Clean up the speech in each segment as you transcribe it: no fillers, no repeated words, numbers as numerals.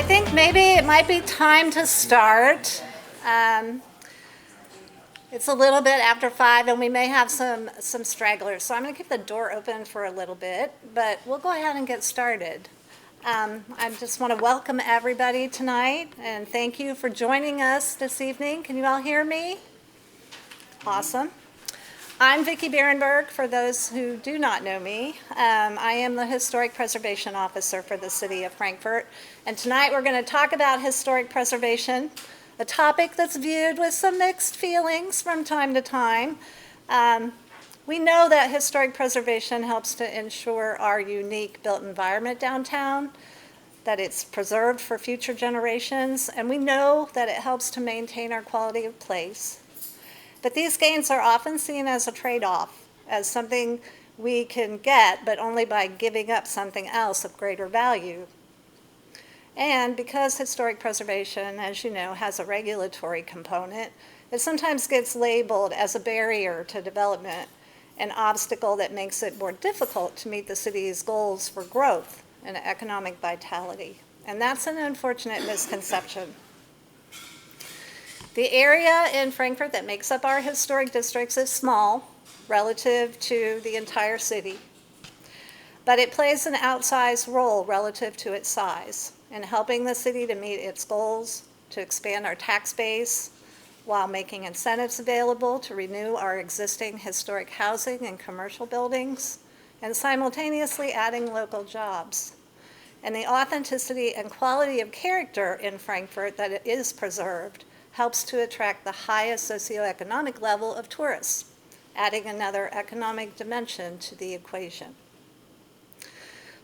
think maybe it might be time to start. It's a little bit after 5 and we may have some stragglers. So I'm going to keep the door open for a little bit, but we'll go ahead and get started. I just want to welcome everybody tonight and thank you for joining us this evening. Can you all hear me? Awesome. I'm Vicki Berenberg, for those who do not know me. I am the Historic Preservation Officer for the City of Frankfort. And tonight we're going to talk about historic preservation, a topic that's viewed with some mixed feelings from time to time. We know that historic preservation helps to ensure our unique built environment downtown, that it's preserved for future generations, and we know that it helps to maintain our quality of place. But these gains are often seen as a trade-off, as something we can get, but only by giving up something else of greater value. And because historic preservation, as you know, has a regulatory component, it sometimes gets labeled as a barrier to development, an obstacle that makes it more difficult to meet the city's goals for growth and economic vitality. And that's an unfortunate misconception. The area in Frankfort that makes up our historic districts is small relative to the entire city, but it plays an outsized role relative to its size in helping the city to meet its goals, to expand our tax base while making incentives available to renew our existing historic housing and commercial buildings, and simultaneously adding local jobs. And the authenticity and quality of character in Frankfort that it is preserved helps to attract the highest socioeconomic level of tourists, adding another economic dimension to the equation.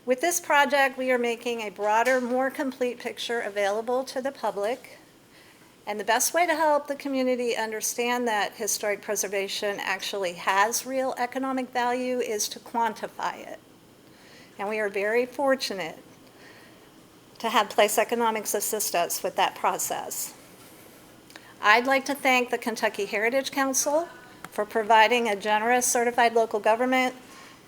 With this project, we are making a broader, more complete picture available to the public. And the best way to help the community understand that historic preservation actually has real economic value is to quantify it. And we are very fortunate to have Place Economics assist us with that process. I'd like to thank the Kentucky Heritage Council for providing a generous certified local government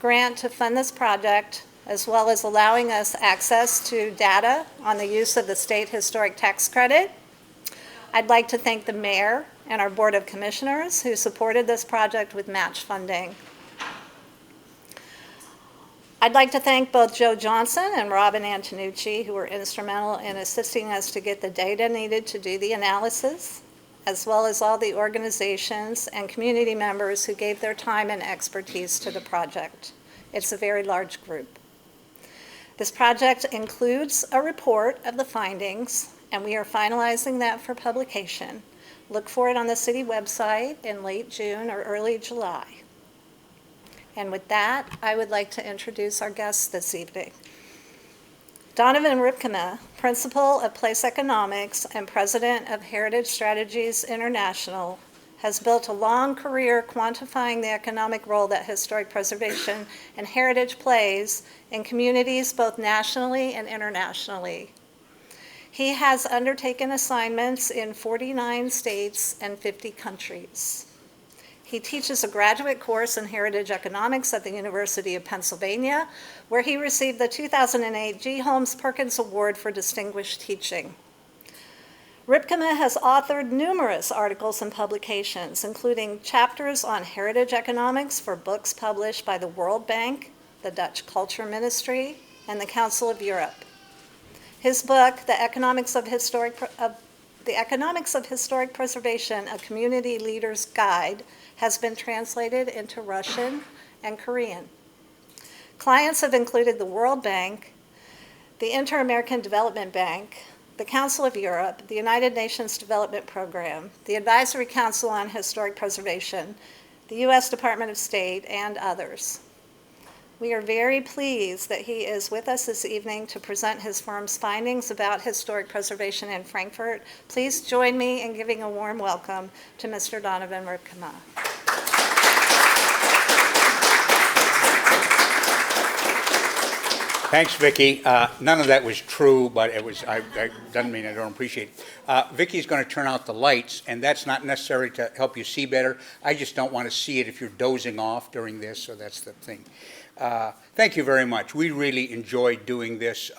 grant to fund this project, as well as allowing us access to data on the use of the state historic tax credit. I'd like to thank the mayor and our board of commissioners who supported this project with match funding. I'd like to thank both Joe Johnson and Robin Antonucci, who were instrumental in assisting us to get the data needed to do the analysis, as well as all the organizations and community members who gave their time and expertise to the project. It's a very large group. This project includes a report of the findings, and we are finalizing that for publication. Look for it on the city website in late June or early July. And with that, I would like to introduce our guests this evening. Donovan Rypkema, Principal of Place Economics and President of Heritage Strategies International, has built a long career quantifying the economic role that historic preservation and heritage plays in communities both nationally and internationally. He has undertaken assignments in 49 states and 50 countries. He teaches a graduate course in heritage economics at the University of Pennsylvania, where he received the 2008 G. Holmes Perkins Award for Distinguished Teaching. Rypkema has authored numerous articles and publications, including chapters on heritage economics for books published by the World Bank, the Dutch Culture Ministry, and the Council of Europe. His book, The Economics of Historic Preservation, A Community Leader's Guide, has been translated into Russian and Korean. Clients have included the World Bank, the Inter-American Development Bank, the Council of Europe, the United Nations Development Program, the Advisory Council on Historic Preservation, the U.S. Department of State, and others. We are very pleased that he is with us this evening to present his firm's findings about historic preservation in Frankfort. Please join me in giving a warm welcome to Mr. Donovan Rypkema. Thanks, Vicki. None of that was true, but it was. Doesn't mean I don't appreciate it. Vicki's going to turn out the lights, and that's not necessary to help you see better. I just don't want to see it if you're dozing off during this, so that's the thing. Thank you very much. We really enjoyed doing this.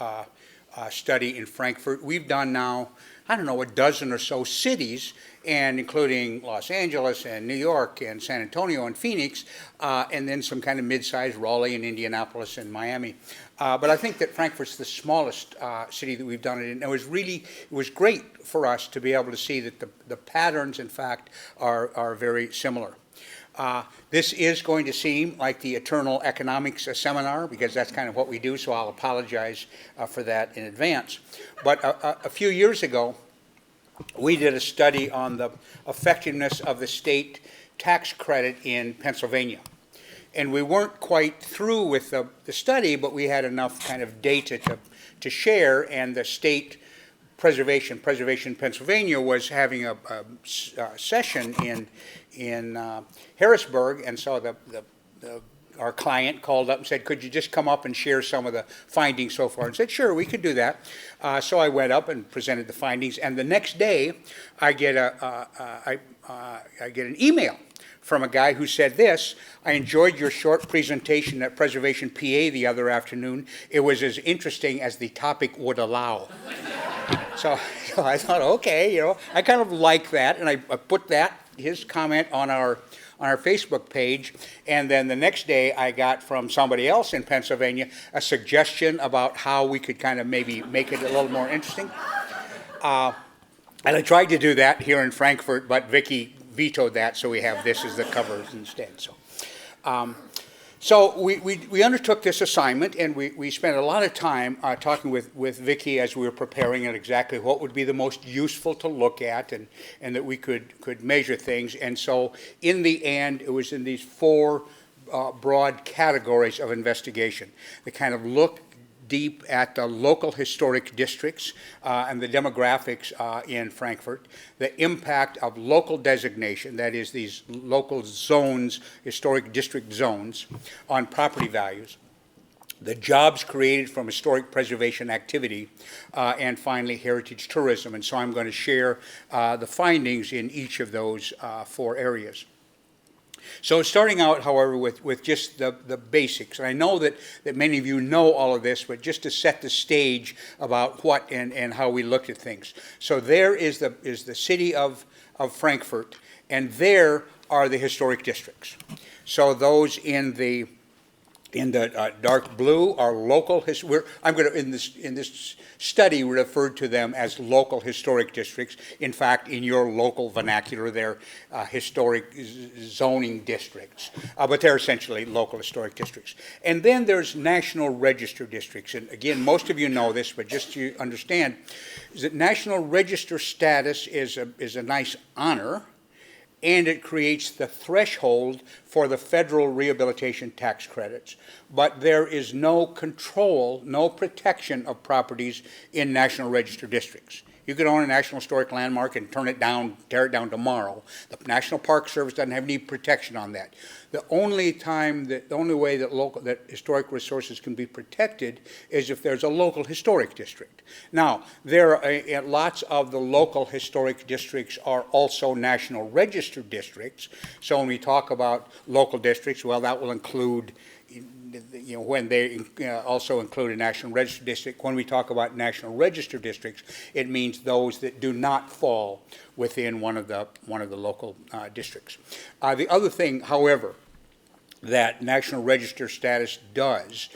study in Frankfort. We've done now, I don't know, a dozen or so cities, and including Los Angeles and New York and San Antonio and Phoenix, and then some kind of mid-sized Raleigh and Indianapolis and Miami. But I think that Frankfort's the smallest city that we've done it in. It was great for us to be able to see that the patterns, in fact, are very similar. This is going to seem like the eternal economics seminar, because that's kind of what we do, so I'll apologize for that in advance. But a few years ago, we did a study on the effectiveness of the state tax credit in Pennsylvania. And we weren't quite through with the study, but we had enough kind of data to share, and the state Preservation Pennsylvania was having a session in Harrisburg, and so our client called up and said, could you just come up and share some of the findings so far? And said, sure, we could do that. So I went up and presented the findings, and the next day I get an email from a guy who said this: I enjoyed your short presentation at Preservation PA the other afternoon. It was as interesting as the topic would allow. So I thought, okay, I kind of like that, and I put his comment on our Facebook page, and then the next day I got from somebody else in Pennsylvania a suggestion about how we could kind of maybe make it a little more interesting. And I tried to do that here in Frankfort, but Vicki vetoed that, so we have this as the cover instead. So we undertook this assignment, and we spent a lot of time talking with Vicki as we were preparing it, exactly what would be the most useful to look at, and that we could measure things. And so in the end, it was in these four broad categories of investigation. The kind of look deep at the local historic districts and the demographics in Frankfort, the impact of local designation, that is these local zones, historic district zones, on property values, the jobs created from historic preservation activity, and finally heritage tourism. And so I'm going to share the findings in each of those four areas. So starting out, however, with just the basics, and I know that many of you know all of this, but just to set the stage about what and how we looked at things. So there is the city of Frankfort, and there are the historic districts. So those in the dark blue are local. I'm going to in this study refer to them as local historic districts. In fact, in your local vernacular, they're historic zoning districts, but they're essentially local historic districts. And then there's National Register districts. And again, most of you know this, but just to understand, is that National Register status is a nice honor, and it creates the threshold for the federal rehabilitation tax credits. But there is no control, no protection of properties in National Register districts. You could own a National Historic Landmark and tear it down tomorrow. The National Park Service doesn't have any protection on that. The only way that historic resources can be protected is if there's a local historic district. Now, there are lots of the local historic districts are also National Register districts. So when we talk about local districts, well, that will include, when they also include a National Register district. When we talk about National Register districts, it means those that do not fall within one of the local districts. The other thing, however, that National Register status does,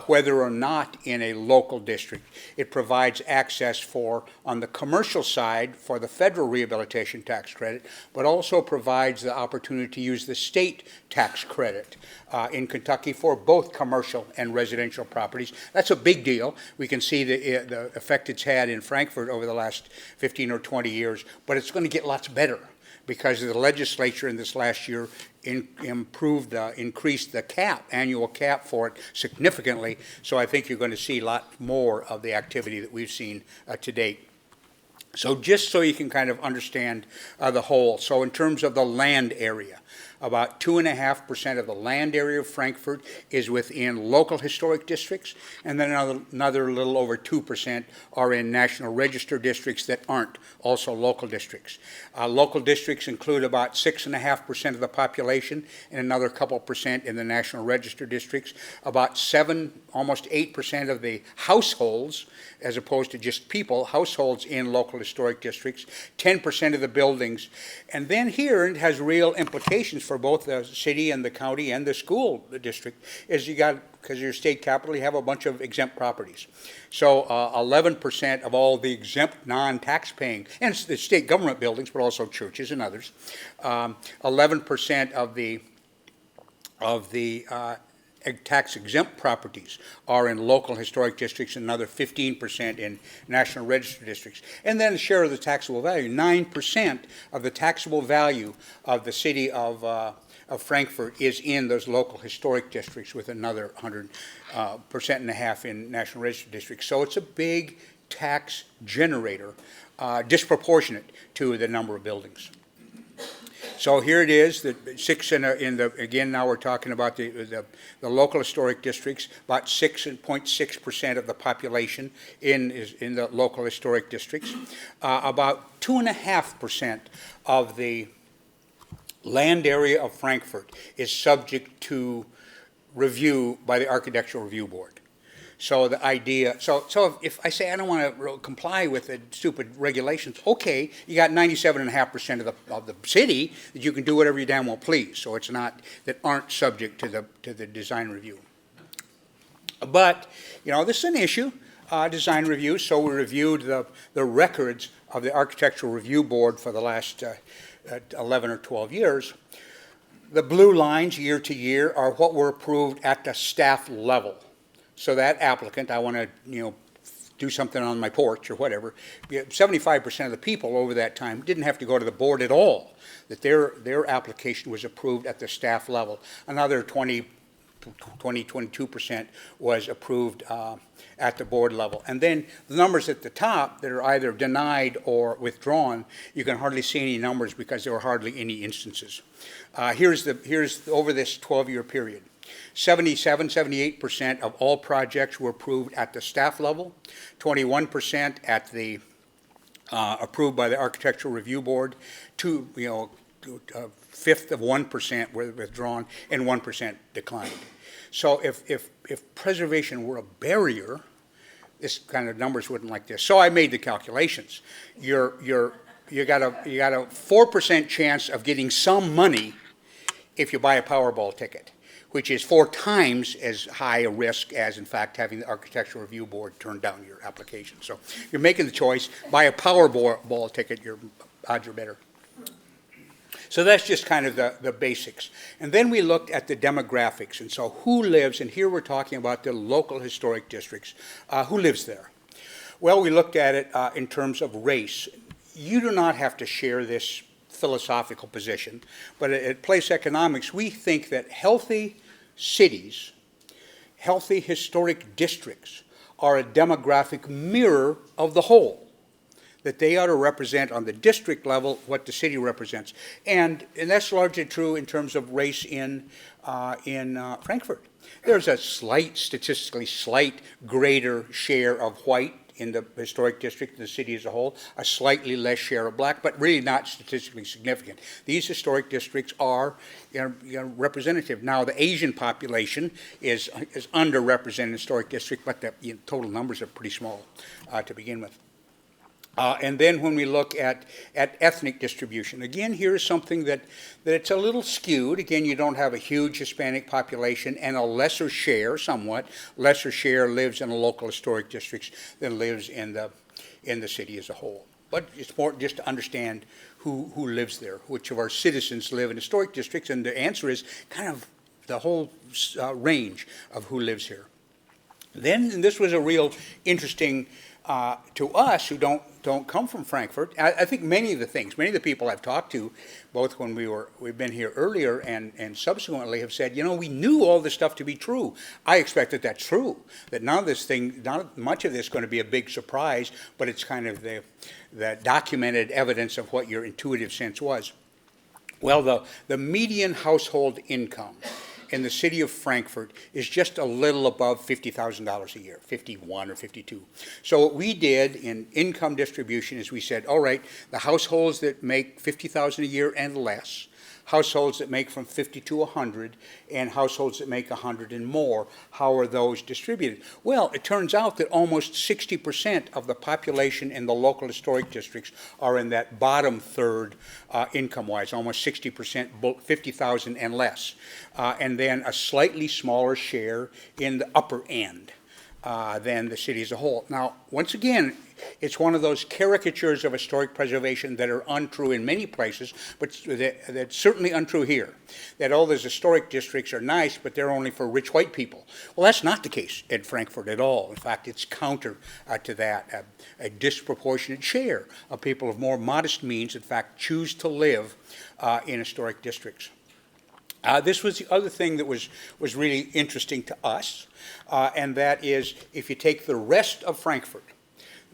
whether or not in a local district, it provides access on the commercial side for the federal rehabilitation tax credit, but also provides the opportunity to use the state tax credit in Kentucky for both commercial and residential properties. That's a big deal. We can see the effect it's had in Frankfort over the last 15 or 20 years, but it's going to get lots better, because the legislature in this last year increased the annual cap for it significantly. So I think you're going to see a lot more of the activity that we've seen to date. So just so you can kind of understand the whole. So in terms of the land area, About 2.5% of the land area of Frankfort is within local historic districts, and then another little over 2% are in National Register districts that aren't also local districts. Local districts include about 6.5% of the population and another couple percent in the National Register districts. About 7, almost 8% of the households, as opposed to just people, households in local historic districts, 10% of the buildings. And then here it has real implications for both the city and the county and the school district, is you got, because you're state capital, you have a bunch of exempt properties. So 11% of all the exempt non-tax paying, and it's the state government buildings, but also churches and others, 11% of the tax-exempt properties are in local historic districts and another 15% in National Register districts. And then the share of the taxable value, 9% of the taxable value of the city of Frankfort is in those local historic districts, with another 100.5% in National Register districts. So it's a big tax generator, disproportionate to the number of buildings. So here it is, the six again, now we're talking about the local historic districts. About 6.6% of the population is in the local historic districts. About 2.5% of the land area of Frankfort is subject to review by the Architectural Review Board. So the idea, so if I say I don't want to comply with the stupid regulations, okay, you got 97.5% of the city that you can do whatever you damn well please. So it's not, that aren't subject to the design review. But, you know, this is an issue, design review, so we reviewed the records of the Architectural Review Board for the last 11 or 12 years. The blue lines year to year are what were approved at the staff level. So that applicant, I want to, you know, do something on my porch or whatever, 75% of the people over that time didn't have to go to the board at all, that their application was approved at the staff level. Another 22% was approved at the board level. And then the numbers at the top that are either denied or withdrawn, you can hardly see any numbers because there were hardly any instances. Here's over this 12-year period. 78% of all projects were approved at the staff level, 21% at the approved by the Architectural Review Board, a fifth of 1% were withdrawn, and 1% declined. So if preservation were a barrier, this kind of numbers wouldn't like this. So I made the calculations. You got a 4% chance of getting some money if you buy a Powerball ticket, which is 4 times as high a risk as, in fact, having the Architectural Review Board turn down your application. So if you're making the choice, buy a Powerball ticket, your odds are better. So that's just kind of the basics. And then we looked at the demographics, and so who lives, and here we're talking about the local historic districts. Who lives there? Well, we looked at it in terms of race. You do not have to share this philosophical position, but at Place Economics, we think that healthy cities, healthy historic districts, are a demographic mirror of the whole, that they ought to represent on the district level what the city represents. And that's largely true in terms of race in Frankfort. There's a statistically slight greater share of white in the historic district, the city as a whole, a slightly less share of black, but really not statistically significant. These historic districts are representative. Now, the Asian population is underrepresented in historic district, but the total numbers are pretty small to begin with. And then when we look at ethnic distribution, again, here's something that it's a little skewed. Again, you don't have a huge Hispanic population, and a lesser share, somewhat, lesser share lives in the local historic districts than lives in the city as a whole. But it's more just to understand who lives there, which of our citizens live in historic districts, and the answer is kind of the whole range of who lives here. Then, and this was a real interesting to us who don't come from Frankfort. I think many of the people I've talked to, both when we've been here earlier and subsequently, have said, you know, we knew all this stuff to be true. I expect that that's true, that not much of this is going to be a big surprise, but it's kind of the documented evidence of what your intuitive sense was. Well, the median household income in the city of Frankfort is just a little above $50,000 a year, 51 or 52. So what we did in income distribution is we said, all right, the households that make 50,000 a year and less, households that make from 50 to 100, and households that make 100 and more, how are those distributed? Well, it turns out that almost 60% of the population in the local historic districts are in that bottom third income-wise, almost 60%, 50,000 and less. And then a slightly smaller share in the upper end than the city as a whole. Now, once again, it's one of those caricatures of historic preservation that are untrue in many places, but that's certainly untrue here. That all those historic districts are nice, but they're only for rich white people. Well, that's not the case in Frankfort at all. In fact, it's counter to that. A disproportionate share of people of more modest means, in fact, choose to live in historic districts. This was the other thing that was really interesting to us, and that is if you take the rest of Frankfort,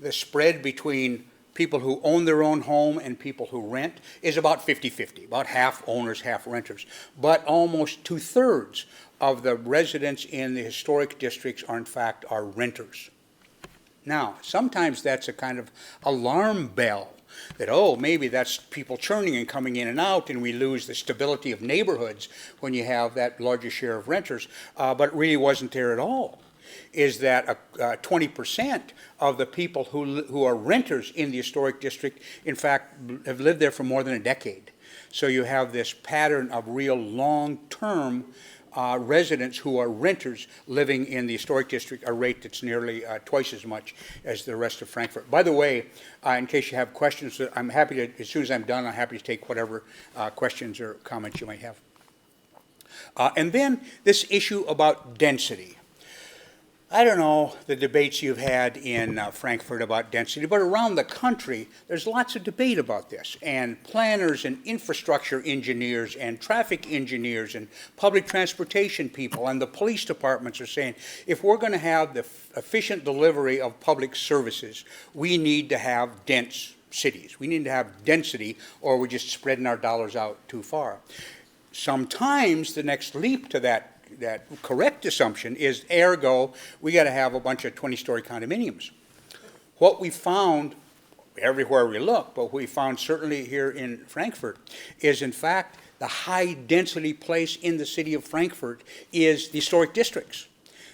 the spread between people who own their own home and people who rent is about 50-50, about half owners, half renters. But almost 2/3 of the residents in the historic districts are, in fact, renters. Now, sometimes that's a kind of alarm bell that, oh, maybe that's people churning and coming in and out, and we lose the stability of neighborhoods when you have that larger share of renters, but it really wasn't there at all. Is that 20% of the people who are renters in the historic district, in fact, have lived there for more than a decade. So you have this pattern of real long-term residents who are renters living in the historic district, a rate that's nearly twice as much as the rest of Frankfurt. By the way, in case you have questions, I'm happy to, as soon as I'm done, I'm happy to take whatever questions or comments you might have. And then this issue about density. I don't know the debates you've had in Frankfurt about density, but around the country, there's lots of debate about this. And planners and infrastructure engineers and traffic engineers and public transportation people and the police departments are saying, if we're going to have the efficient delivery of public services, we need to have dense cities. We need to have density, or we're just spreading our dollars out too far. Sometimes the next leap to that correct assumption is, ergo, we got to have a bunch of 20-story condominiums. What we found everywhere we look, but we found certainly here in Frankfurt, is in fact the high-density place in the city of Frankfurt is the historic districts.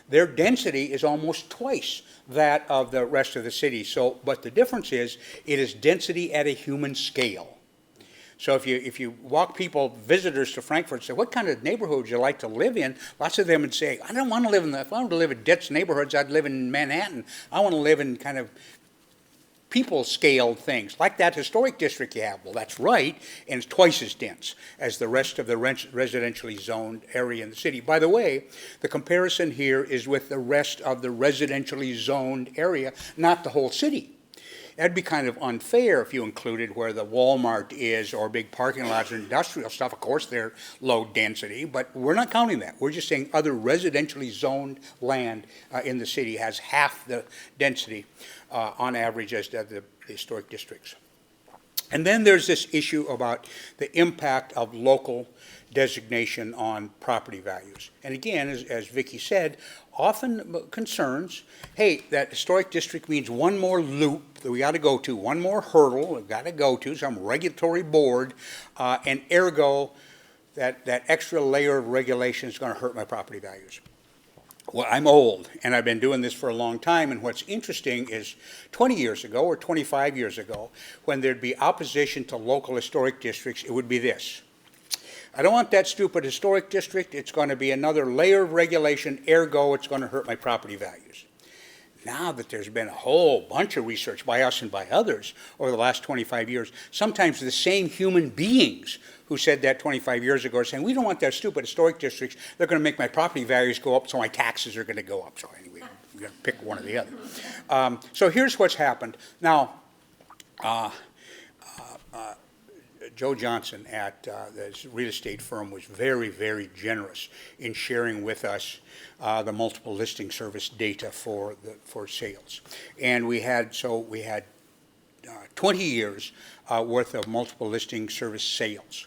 Their density is almost twice that of the rest of the city. So, but the difference is, it is density at a human scale. So if you walk visitors to Frankfurt and say, what kind of neighborhood would you like to live in? Lots of them would say, I don't want to live in if I wanted to live in dense neighborhoods, I'd live in Manhattan. I want to live in kind of people-scaled things, like that historic district you have. Well, that's right, and it's twice as dense as the rest of the residentially zoned area in the city. By the way, the comparison here is with the rest of the residentially zoned area, not the whole city. That'd be kind of unfair if you included where the Walmart is or big parking lots or industrial stuff. Of course, they're low density, but we're not counting that. We're just saying other residentially zoned land in the city has half the density on average as the historic districts. And then there's this issue about the impact of local designation on property values. And again, as Vicki said, often concerns, hey, that historic district means one more loop that we got to go to, one more hurdle we've got to go to, some regulatory board, and ergo, that extra layer of regulation is going to hurt my property values. Well, I'm old, and I've been doing this for a long time, and what's interesting is 20 years ago or 25 years ago, when there'd be opposition to local historic districts, it would be this. I don't want that stupid historic district. It's going to be another layer of regulation, ergo, it's going to hurt my property values. Now that there's been a whole bunch of research by us and by others over the last 25 years, sometimes the same human beings who said that 25 years ago are saying, we don't want that stupid historic districts. They're going to make my property values go up, so my taxes are going to go up. So anyway, we're going to pick one or the other. So here's what's happened. Now, Joe Johnson at this real estate firm was very, very generous in sharing with us the multiple listing service data for sales. And we had 20 years worth of multiple listing service sales.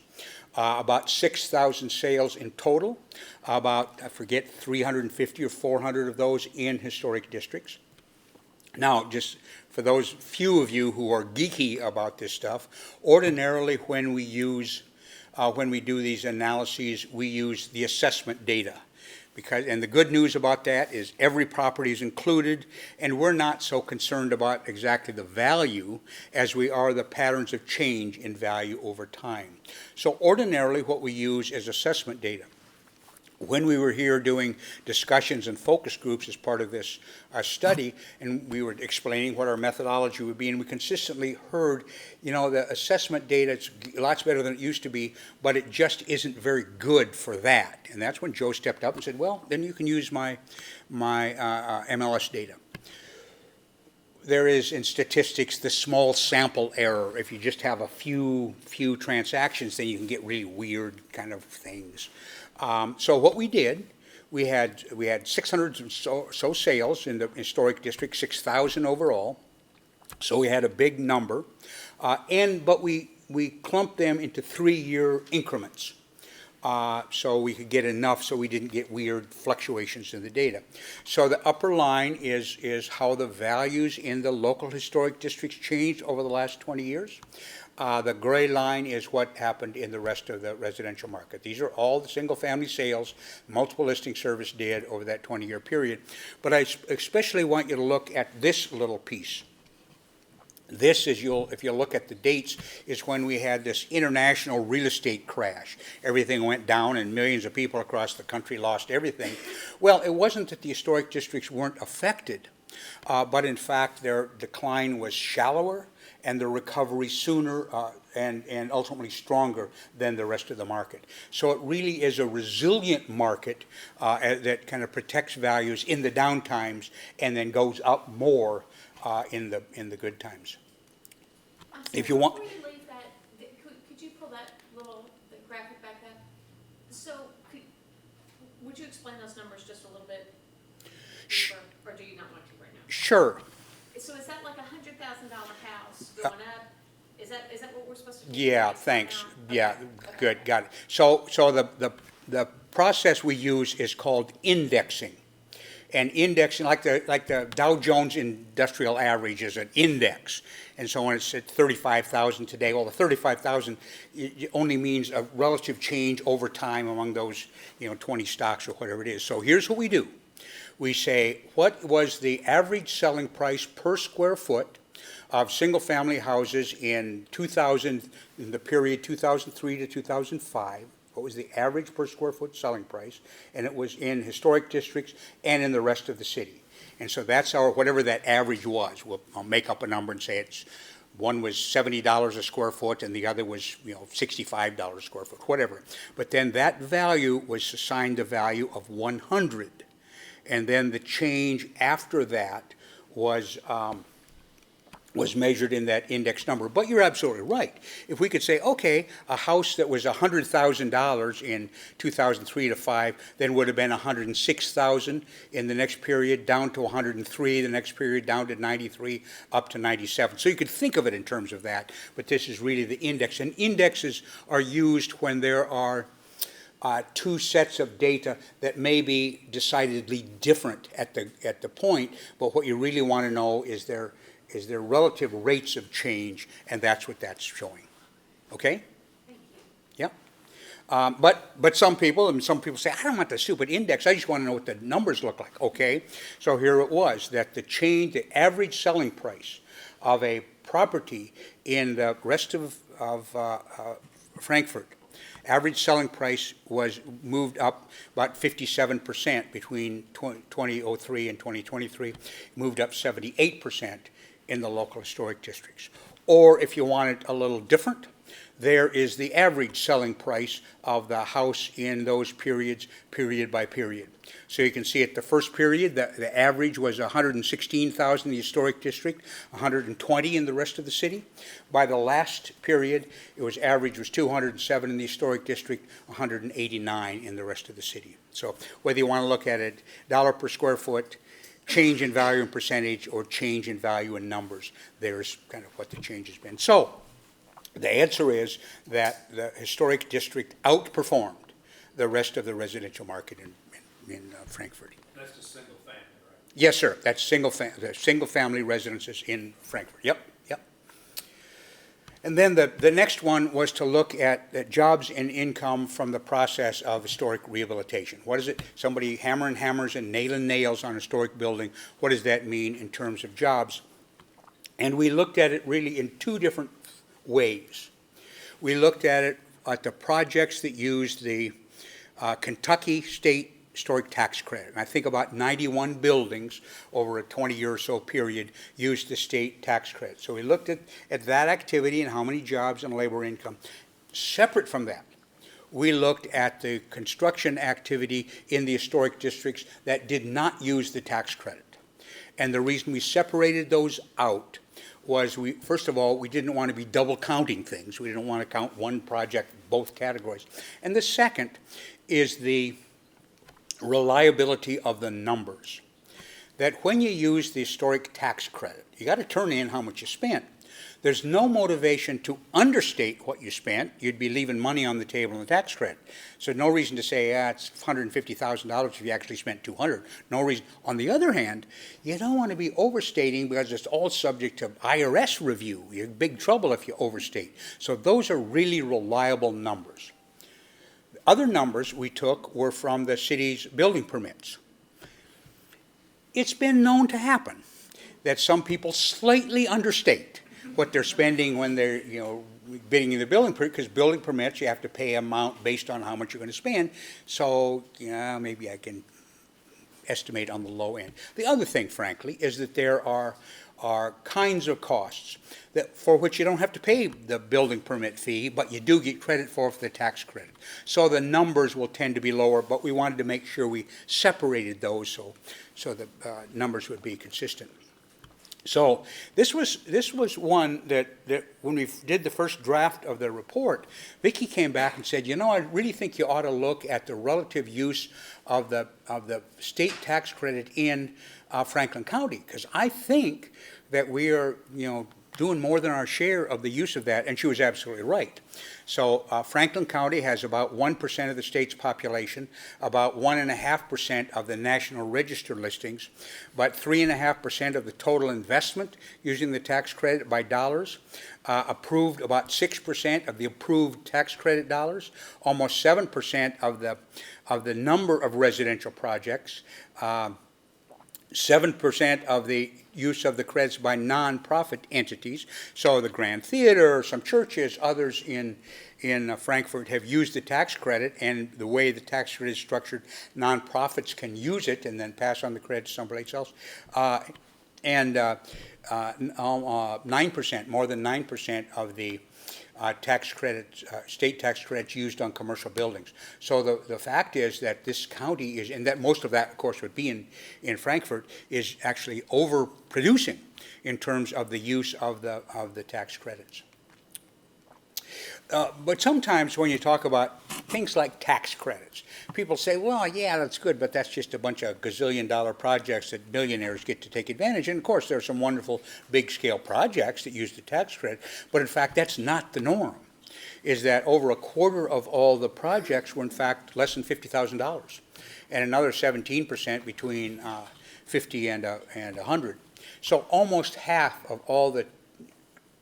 about 6,000 sales in total, about, I forget, 350 or 400 of those in historic districts. Now, just for those few of you who are geeky about this stuff, ordinarily when we do these analyses, we use the assessment data. And the good news about that is every property is included, and we're not so concerned about exactly the value as we are the patterns of change in value over time. So ordinarily what we use is assessment data. When we were here doing discussions and focus groups as part of this study, and we were explaining what our methodology would be, and we consistently heard, the assessment data is lots better than it used to be, but it just isn't very good for that. And that's when Joe stepped up and said, well, then you can use my MLS data. There is, in statistics, the small sample error. If you just have a few transactions, then you can get really weird kind of things. So what we did, we had 600 or so sales in the historic district, 6,000 overall. So we had a big number, but we clumped them into 3-year increments. So we could get enough so we didn't get weird fluctuations in the data. So the upper line is how the values in the local historic districts changed over the last 20 years. The gray line is what happened in the rest of the residential market. These are all the single-family sales multiple listing service did over that 20-year period. But I especially want you to look at this little piece. This is, if you look at the dates, is when we had this international real estate crash. Everything went down and millions of people across the country lost everything. Well, it wasn't that the historic districts weren't affected, but in fact their decline was shallower and the recovery sooner and ultimately stronger than the rest of the market. So it really is a resilient market that kind of protects values in the down times and then goes up more in the good times. If you want. Before you leave that, could you pull that the graphic back up? So would you explain those numbers just a little bit deeper, or do you not want to right now? Sure. So is that like $100,000 house going up? Is that what we're supposed to do? Yeah, thanks. Okay. Yeah, Okay. good, got it. So the process we use is called indexing. And indexing, like the Dow Jones Industrial Average is an index. And so when it's at 35,000 today, well, the 35,000 only means a relative change over time among those 20 stocks or whatever it is. So here's what we do. We say, what was the average selling price per square foot of single-family houses in the period 2003 to 2005? What was the average per square foot selling price? And it was in historic districts and in the rest of the city. And so that's whatever that average was. I'll make up a number and say one was $70 a square foot and the other was $65 a square foot, whatever. But then that value was assigned the value of 100. And then the change after that was measured in that index number. But you're absolutely right. If we could say, okay, a house that was $100,000 in 2003 to 5, then would have been $106,000 in the next period, down to 103, the next period down to 93, up to 97. So you could think of it in terms of that, but this is really the index. And indexes are used when there are two sets of data that may be decidedly different at the point, but what you really want to know is their relative rates of change, and that's what that's showing. Okay? Thank you. Yeah. But some people say, I don't want the stupid index, I just want to know what the numbers look like. Okay? So here it was, that the average selling price of a property in the rest of Frankfort, average selling price was moved up about 57% between 2003 and 2023, moved up 78% in the local historic districts. Or if you want it a little different, there is the average selling price of the house in those periods, period by period. So you can see at the first period, the average was $116,000 in the historic district, $120 in the rest of the city. By the last period, average was $207 in the historic district, $189 in the rest of the city. So whether you want to look at it dollar per square foot, change in value in percentage, or change in value in numbers, there's kind of what the change has been. So The answer is that the historic district outperformed the rest of the residential market in Frankfort. That's just single family, right? Yes, sir. That's single-family residences in Frankfurt. Yep, yep. And then the next one was to look at jobs and income from the process of historic rehabilitation. What is it? Somebody hammering hammers and nailing nails on a historic building. What does that mean in terms of jobs? And we looked at it really in two different ways. We looked at it at the projects that used the Kentucky State Historic Tax Credit. And I think about 91 buildings over a 20-year or so period used the state tax credit. So we looked at that activity and how many jobs and labor income. Separate from that, we looked at the construction activity in the historic districts that did not use the tax credit. And the reason we separated those out was first of all, we didn't want to be double counting things. We didn't want to count one project, both categories. And the second is the reliability of the numbers. That when you use the historic tax credit, you got to turn in how much you spent. There's no motivation to understate what you spent. You'd be leaving money on the table in the tax credit. So no reason to say, it's $150,000 if you actually spent $200. No reason. On the other hand, you don't want to be overstating because it's all subject to IRS review. You're in big trouble if you overstate. So those are really reliable numbers. The other numbers we took were from the city's building permits. It's been known to happen that some people slightly understate what they're spending when they're, bidding in the building permit, because building permits, you have to pay amount based on how much you're going to spend. So, maybe I can estimate on the low end. The other thing, frankly, is that there are kinds of costs for which you don't have to pay the building permit fee, but you do get credit for the tax credit. So the numbers will tend to be lower, but we wanted to make sure we separated those so the numbers would be consistent. So this was one that when we did the first draft of the report, Vicki came back and said, I really think you ought to look at the relative use of the state tax credit in Franklin County, because I think that we are, doing more than our share of the use of that, and she was absolutely right. So Franklin County has about 1% of the state's population, about 1.5% of the National Register listings, but 3.5% of the total investment using the tax credit by dollars, approved about 6% of the approved tax credit dollars, almost 7% of the number of residential projects, 7% of the use of the credits by nonprofit entities. So the Grand Theater, some churches, others in Frankfort have used the tax credit, and the way the tax credit is structured, nonprofits can use it and then pass on the credit to someplace else. 9%, more than 9% of the tax credits, state tax credits used on commercial buildings. So the fact is that this county is, and that most of that, of course, would be in Frankfort, is actually overproducing in terms of the use of the tax credits. But sometimes when you talk about things like tax credits, people say, well, yeah, that's good, but that's just a bunch of gazillion-dollar projects that billionaires get to take advantage. And, of course, there are some wonderful big-scale projects that use the tax credit, but, in fact, that's not the norm, is that over a quarter of all the projects were, in fact, less than $50,000, and another 17% between 50 and 100. So almost half of all the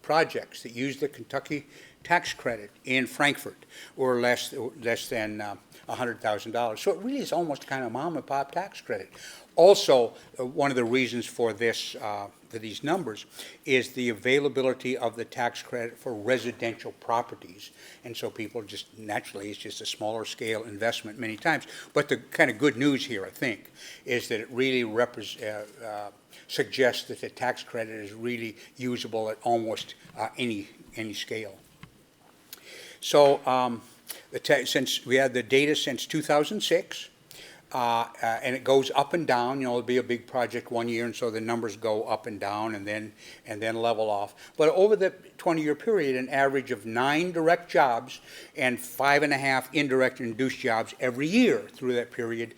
projects that use the Kentucky tax credit in Frankfort were less than $100,000. So it really is almost kind of mom and pop tax credit. Also, one of the reasons for this, for these numbers, is the availability of the tax credit for residential properties. And so people just, naturally, it's just a smaller scale investment many times. But the kind of good news here, I think, is that it really suggests that the tax credit is really usable at almost any scale. So since we had the data since 2006, and it goes up and down, it'll be a big project one year, and so the numbers go up and down and then level off. But over the 20-year period, an average of 9 direct jobs and 5.5 indirect induced jobs every year through that period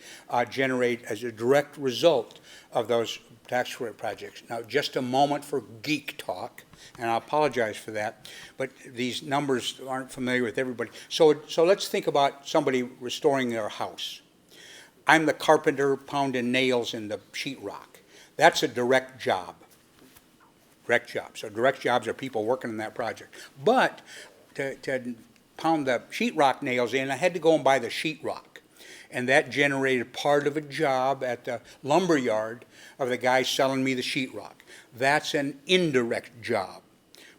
generate as a direct result of those tax credit projects. Now, just a moment for geek talk, and I apologize for that, but these numbers aren't familiar with everybody. So let's think about somebody restoring their house. I'm the carpenter pounding nails in the sheetrock. That's a direct job. Direct job. So direct jobs are people working on that project. But to pound the sheetrock nails in, I had to go and buy the sheetrock. And that generated part of a job at the lumber yard of the guy selling me the sheetrock. That's an indirect job,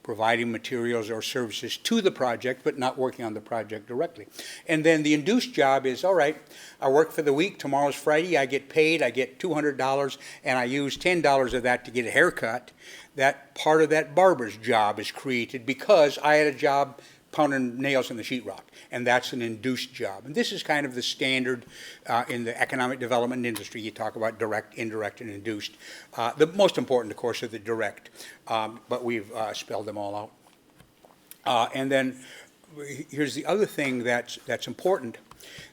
providing materials or services to the project, but not working on the project directly. And then the induced job is, all right, I work for the week, tomorrow's Friday, I get paid, I get $200, and I use $10 of that to get a haircut. That part of that barber's job is created because I had a job pounding nails in the sheetrock, and that's an induced job. And this is kind of the standard in the economic development industry. You talk about direct, indirect, and induced. The most important, of course, are the direct, but we've spelled them all out. And then here's the other thing that's important,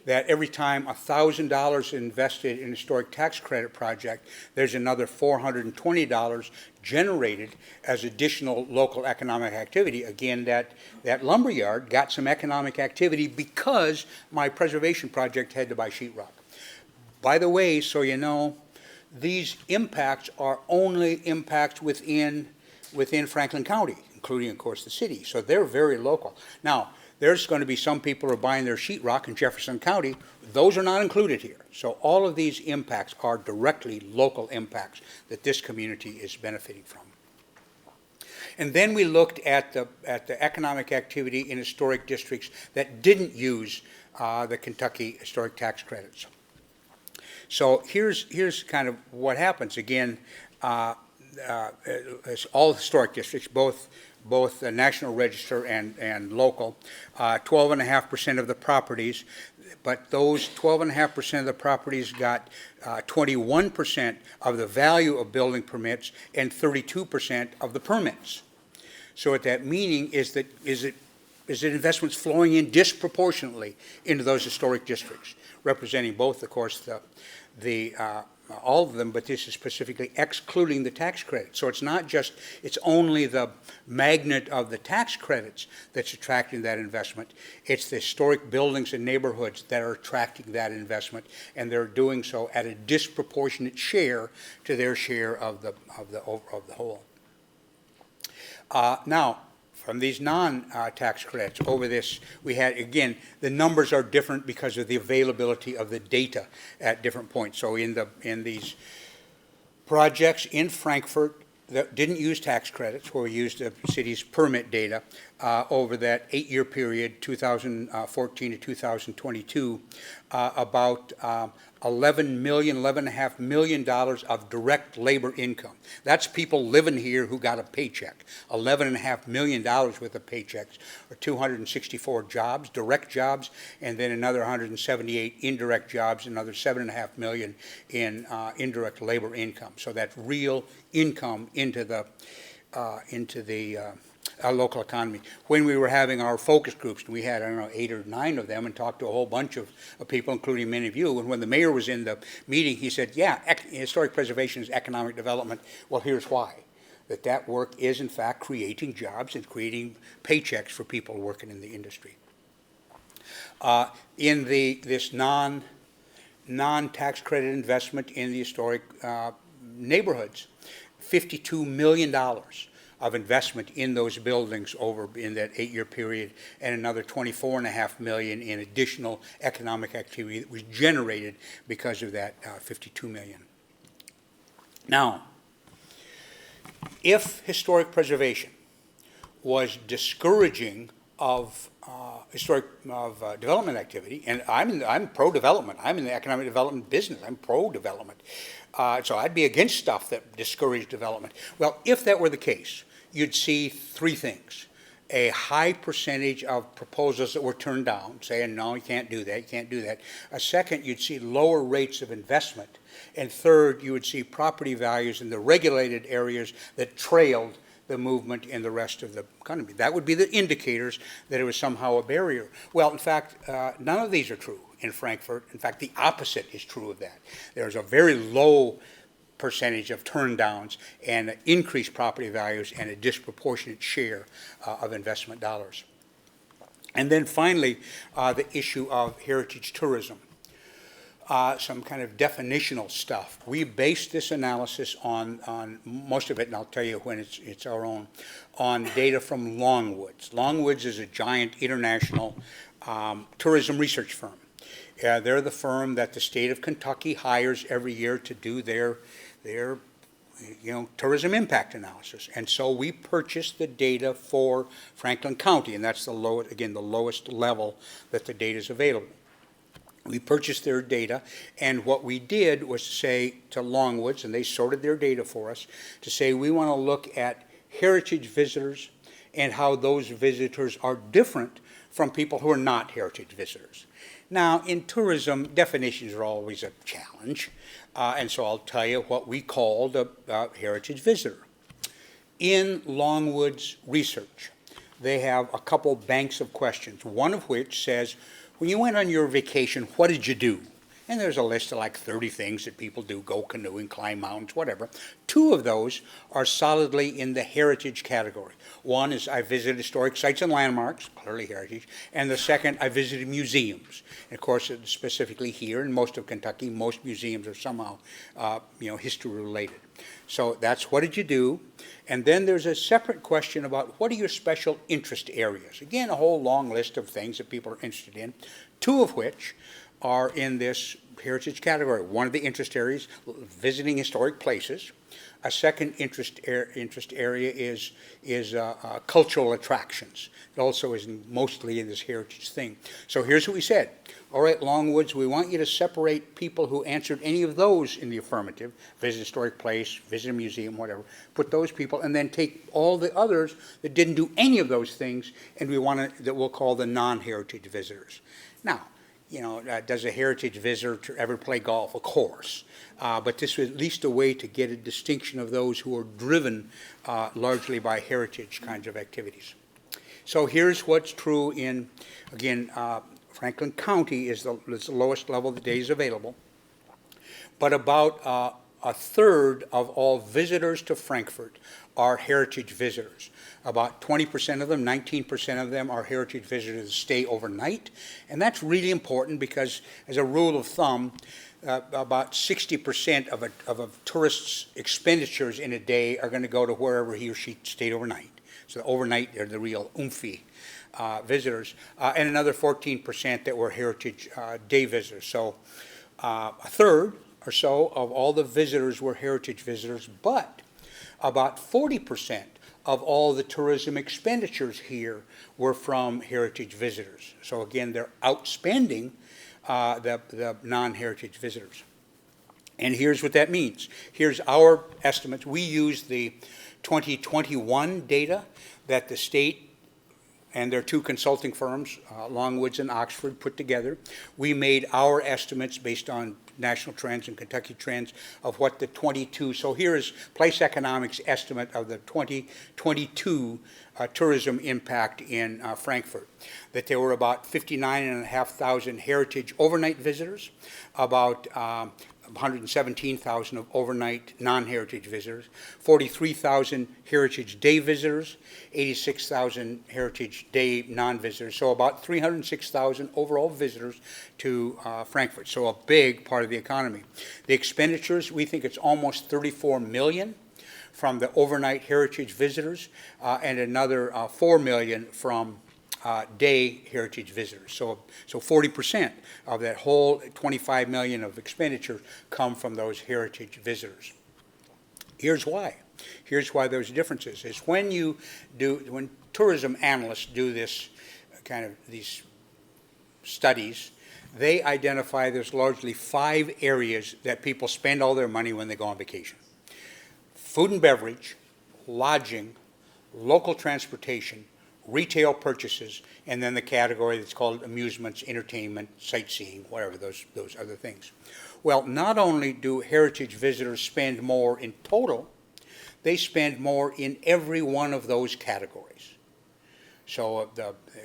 that every time $1,000 invested in a historic tax credit project, there's another $420 generated as additional local economic activity. Again, that lumberyard got some economic activity because my preservation project had to buy sheetrock. By the way, so you know, these impacts are only impacts within Franklin County, including, of course, the city. So they're very local. Now, there's going to be some people who are buying their sheetrock in Jefferson County. Those are not included here. So all of these impacts are directly local impacts that this community is benefiting from. And then we looked at the economic activity in historic districts that didn't use the Kentucky historic tax credits. So here's kind of what happens. Again, all historic districts, both the National Register and local, 12.5% of the properties, but those 12.5% of the properties got 21% of the value of building permits and 32% of the permits. So what that meaning is that investments flowing in disproportionately into those historic districts, representing both, of course, all of them, but this is specifically excluding the tax credit. So it's not just, it's only the magnet of the tax credits that's attracting that investment. It's the historic buildings and neighborhoods that are attracting that investment, and they're doing so at a disproportionate share to their share of the whole. Now, from these non-tax credits over this, we had, again, the numbers are different because of the availability of the data at different points. So in these projects in Frankfort that didn't use tax credits, where we used the city's permit data over that 8-year period, 2014 to 2022, about $11.5 million of direct labor income. That's people living here who got a paycheck. $11.5 million worth of paychecks, or 264 jobs, direct jobs, and then another 178 indirect jobs, another $7.5 million in indirect labor income. So that's real income into the our local economy. When we were having our focus groups, we had, I don't know, 8 or 9 of them, and talked to a whole bunch of people, including many of you. And when the mayor was in the meeting, he said, yeah, historic preservation is economic development. Well, here's why. That work is, in fact, creating jobs and creating paychecks for people working in the industry. In this non-tax credit investment in the historic neighborhoods, $52 million of investment in those buildings over in that 8-year period, and another $24.5 million in additional economic activity that was generated because of that $52 million. Now, if historic preservation was discouraging of development activity, and I'm pro-development. I'm in the economic development business. I'm pro-development. So I'd be against stuff that discouraged development. Well, if that were the case, you'd see 3 things. A high percentage of proposals that were turned down, saying, no, you can't do that, you can't do that. A second, you'd see lower rates of investment. And third, you would see property values in the regulated areas that trailed the movement in the rest of the economy. That would be the indicators that it was somehow a barrier. Well, in fact, none of these are true in Frankfort. In fact, the opposite is true of that. There's a very low percentage of turndowns and increased property values and a disproportionate share of investment dollars. And then finally, the issue of heritage tourism. Some kind of definitional stuff. We based this analysis on most of it, and I'll tell you when it's our own, on data from Longwoods. Longwoods is a giant international tourism research firm. They're the firm that the state of Kentucky hires every year to do their tourism impact analysis. And so we purchased the data for Franklin County, and that's the lowest level that the data is available. We purchased their data, and what we did was to say to Longwoods, and they sorted their data for us, to say we want to look at heritage visitors and how those visitors are different from people who are not heritage visitors. Now, in tourism, definitions are always a challenge, and so I'll tell you what we called a heritage visitor. In Longwood's research, they have a couple banks of questions, one of which says, when you went on your vacation, what did you do? And there's a list of like 30 things that people do, go canoeing, climb mountains, whatever. 2 of those are solidly in the heritage category. One is I visited historic sites and landmarks, clearly heritage, and the second, I visited museums. And of course, specifically here in most of Kentucky, most museums are somehow, history related. So that's what did you do? And then there's a separate question about what are your special interest areas? Again, a whole long list of things that people are interested in, 2 of which are in this heritage category. One of the interest areas, visiting historic places. A second interest area is cultural attractions. It also is mostly in this heritage thing. So here's what we said. All right, Longwoods, we want you to separate people who answered any of those in the affirmative, visit a historic place, visit a museum, whatever, put those people, and then take all the others that didn't do any of those things, and that we'll call the non-heritage visitors. Now, does a heritage visitor ever play golf? Of course. But this was at least a way to get a distinction of those who are driven largely by heritage kinds of activities. So here's what's true in, again, Franklin County is the lowest level the data is available. But about a third of all visitors to Frankfort are heritage visitors. About 20% of them, 19% of them are heritage visitors that stay overnight. And that's really important because, as a rule of thumb, about 60% of a tourist's expenditures in a day are going to go to wherever he or she stayed overnight. So overnight, they're the real oomphy visitors. And another 14% that were heritage day visitors. So a third or so of all the visitors were heritage visitors, but about 40% of all the tourism expenditures here were from heritage visitors. So again, they're outspending the non-heritage visitors. And here's what that means. Here's our estimates. We use the 2021 data that the state and their 2 consulting firms, Longwoods and Oxford, put together. We made our estimates based on national trends and Kentucky trends of what the 22, so here is Place Economics' estimate of the 2022 tourism impact in Frankfort, that there were about 59,500 heritage overnight visitors, about 117,000 of overnight non-heritage visitors, 43,000 heritage day visitors, 86,000 heritage day non-visitors, so about 306,000 overall visitors to Frankfort, so a big part of the economy. The expenditures, we think it's almost 34 million from the overnight heritage visitors and another 4 million from day heritage visitors. So 40% of that whole 25 million of expenditure come from those heritage visitors. Here's why. Here's why there's differences. Is when tourism analysts do this these studies, they identify there's largely 5 areas that people spend all their money when they go on vacation. Food and beverage, lodging, local transportation, retail purchases, and then the category that's called amusements, entertainment, sightseeing, whatever, those other things. Well, not only do heritage visitors spend more in total, they spend more in every one of those categories. So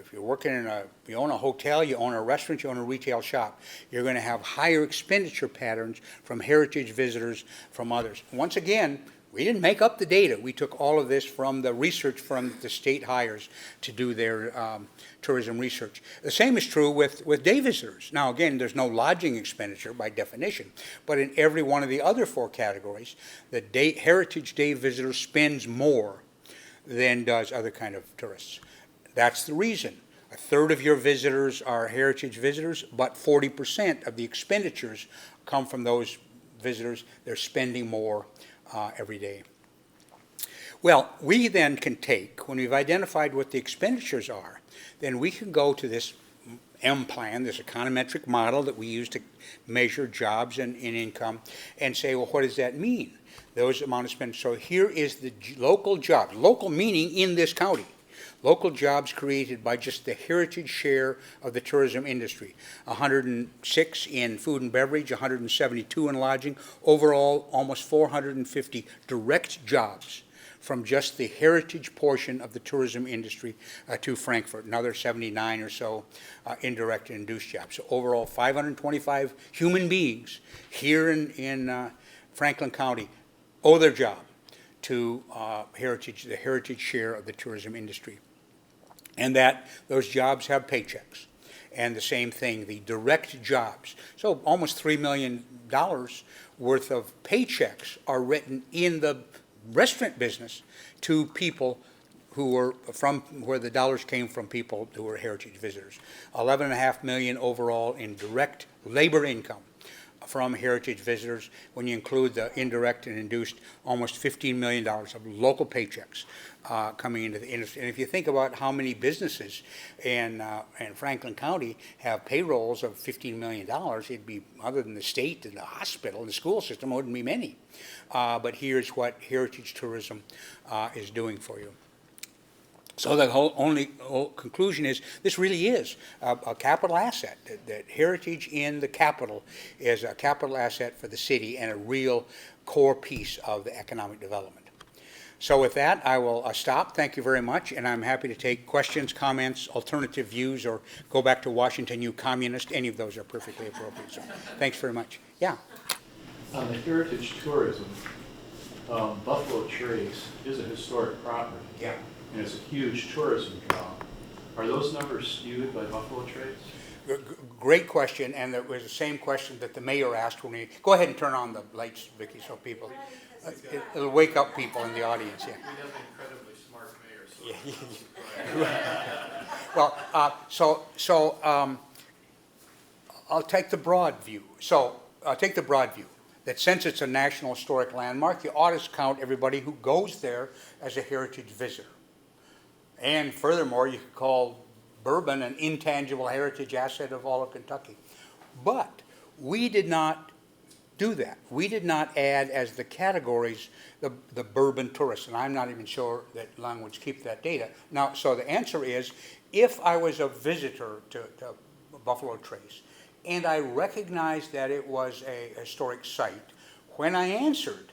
if you're working you own a hotel, you own a restaurant, you own a retail shop, you're going to have higher expenditure patterns from heritage visitors, from others. Once again, we didn't make up the data. We took all of this from the research from the state hires to do their tourism research. The same is true with day visitors. Now, again, there's no lodging expenditure by definition, but in every one of the other 4 categories, the heritage day visitor spends more than does other kind of tourists. That's the reason. A third of your visitors are heritage visitors, but 40% of the expenditures come from those visitors. They're spending more every day. Well, we then can take, when we've identified what the expenditures are, then we can go to this M plan, this econometric model that we use to measure jobs and income, and say, well, what does that mean? Those amount of spend. So here is the local jobs, local meaning in this county. Local jobs created by just the heritage share of the tourism industry. 106 in food and beverage, 172 in lodging. Overall, almost 450 direct jobs from just the heritage portion of the tourism industry to Frankfort. Another 79 or so indirect and induced jobs. So overall, 525 human beings here in Franklin County owe their job to the heritage share of the tourism industry. And that those jobs have paychecks. And the same thing, the direct jobs. So almost $3 million worth of paychecks are written in the restaurant business to people who were from, where the dollars came from people who were heritage visitors. $11.5 million overall in direct labor income from heritage visitors. When you include the indirect and induced, almost $15 million of local paychecks coming into the industry. And if you think about how many businesses in Franklin County have payrolls of $15 million, it'd be, other than the state and the hospital and the school system, wouldn't be many. But here's what heritage tourism is doing for you. So the whole conclusion is this really is a capital asset. That heritage in the capital is a capital asset for the city and a real core piece of the economic development. So with that, I will stop. Thank you very much, and I'm happy to take questions, comments, alternative views, or go back to Washington, you communist. Any of those are perfectly appropriate. So thanks very much. Yeah. On the heritage tourism, Buffalo Trace is a historic property. Yeah. And it's a huge tourism draw. Are those numbers skewed by Buffalo Trace? Great question, and it was the same question that the mayor asked when he, go ahead and turn on the lights, Vicki, so people, it'll wake up people in the audience, yeah. We have an incredibly smart mayor, so. Well, I'll take the broad view. So I'll take the broad view that since it's a National Historic Landmark, you ought to count everybody who goes there as a heritage visitor. And furthermore, you could call Bourbon an intangible heritage asset of all of Kentucky. But we did not do that. We did not add as the categories the Bourbon tourists, and I'm not even sure that Lung would keep that data. Now, so the answer is, if I was a visitor to Buffalo Trace, and I recognized that it was a historic site, when I answered,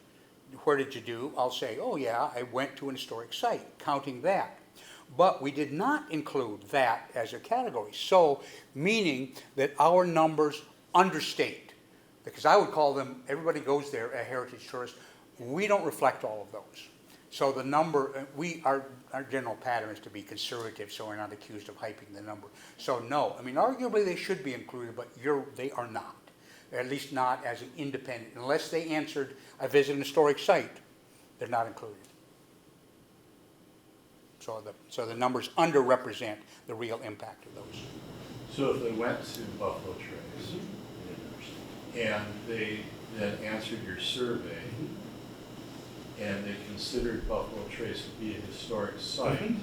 where did you do? I'll say, oh yeah, I went to an historic site, counting that. But we did not include that as a category. So, meaning that our numbers understate, because I would call them, everybody goes there, a heritage tourist. We don't reflect all of those. So the number, our general pattern is to be conservative, so we're not accused of hyping the number. So no, I mean, arguably they should be included, but they are not. At least not as an independent. Unless they answered, I visit an historic site, they're not included. So the numbers underrepresent the real impact of those. So if they went to Buffalo Trace and they then answered your survey and they considered Buffalo Trace to be a historic site,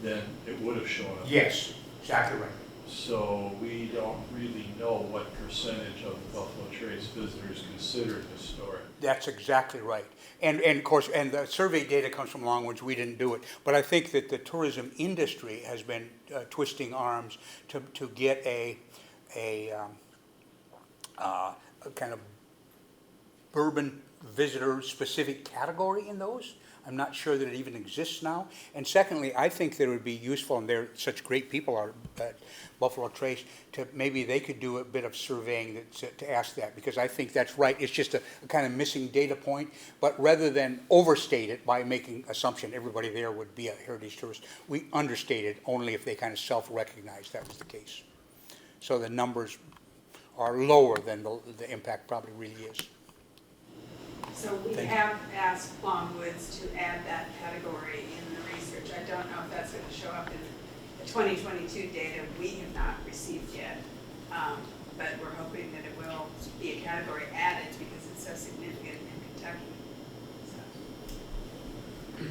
then it would have shown up. Yes, exactly right. So we don't really know what percentage of the Buffalo Trace visitors considered historic. That's exactly right. And of course, and the survey data comes from Longwoods, we didn't do it. But I think that the tourism industry has been twisting arms to get a kind of Bourbon visitor-specific category in those. I'm not sure that it even exists now. And secondly, I think that it would be useful, and they're such great people are at Buffalo Trace, to maybe they could do a bit of surveying to ask that, because I think that's right. It's just a kind of missing data point, but rather than overstate it by making assumption everybody there would be a heritage tourist, we understate it only if they kind of self-recognize that was the case. So the numbers are lower than the impact probably really is. So we have asked Longwoods to add that category in the research. I don't know if that's going to show up in the 2022 data we have not received yet, but we're hoping that it will be a category added because it's so significant in Kentucky. So.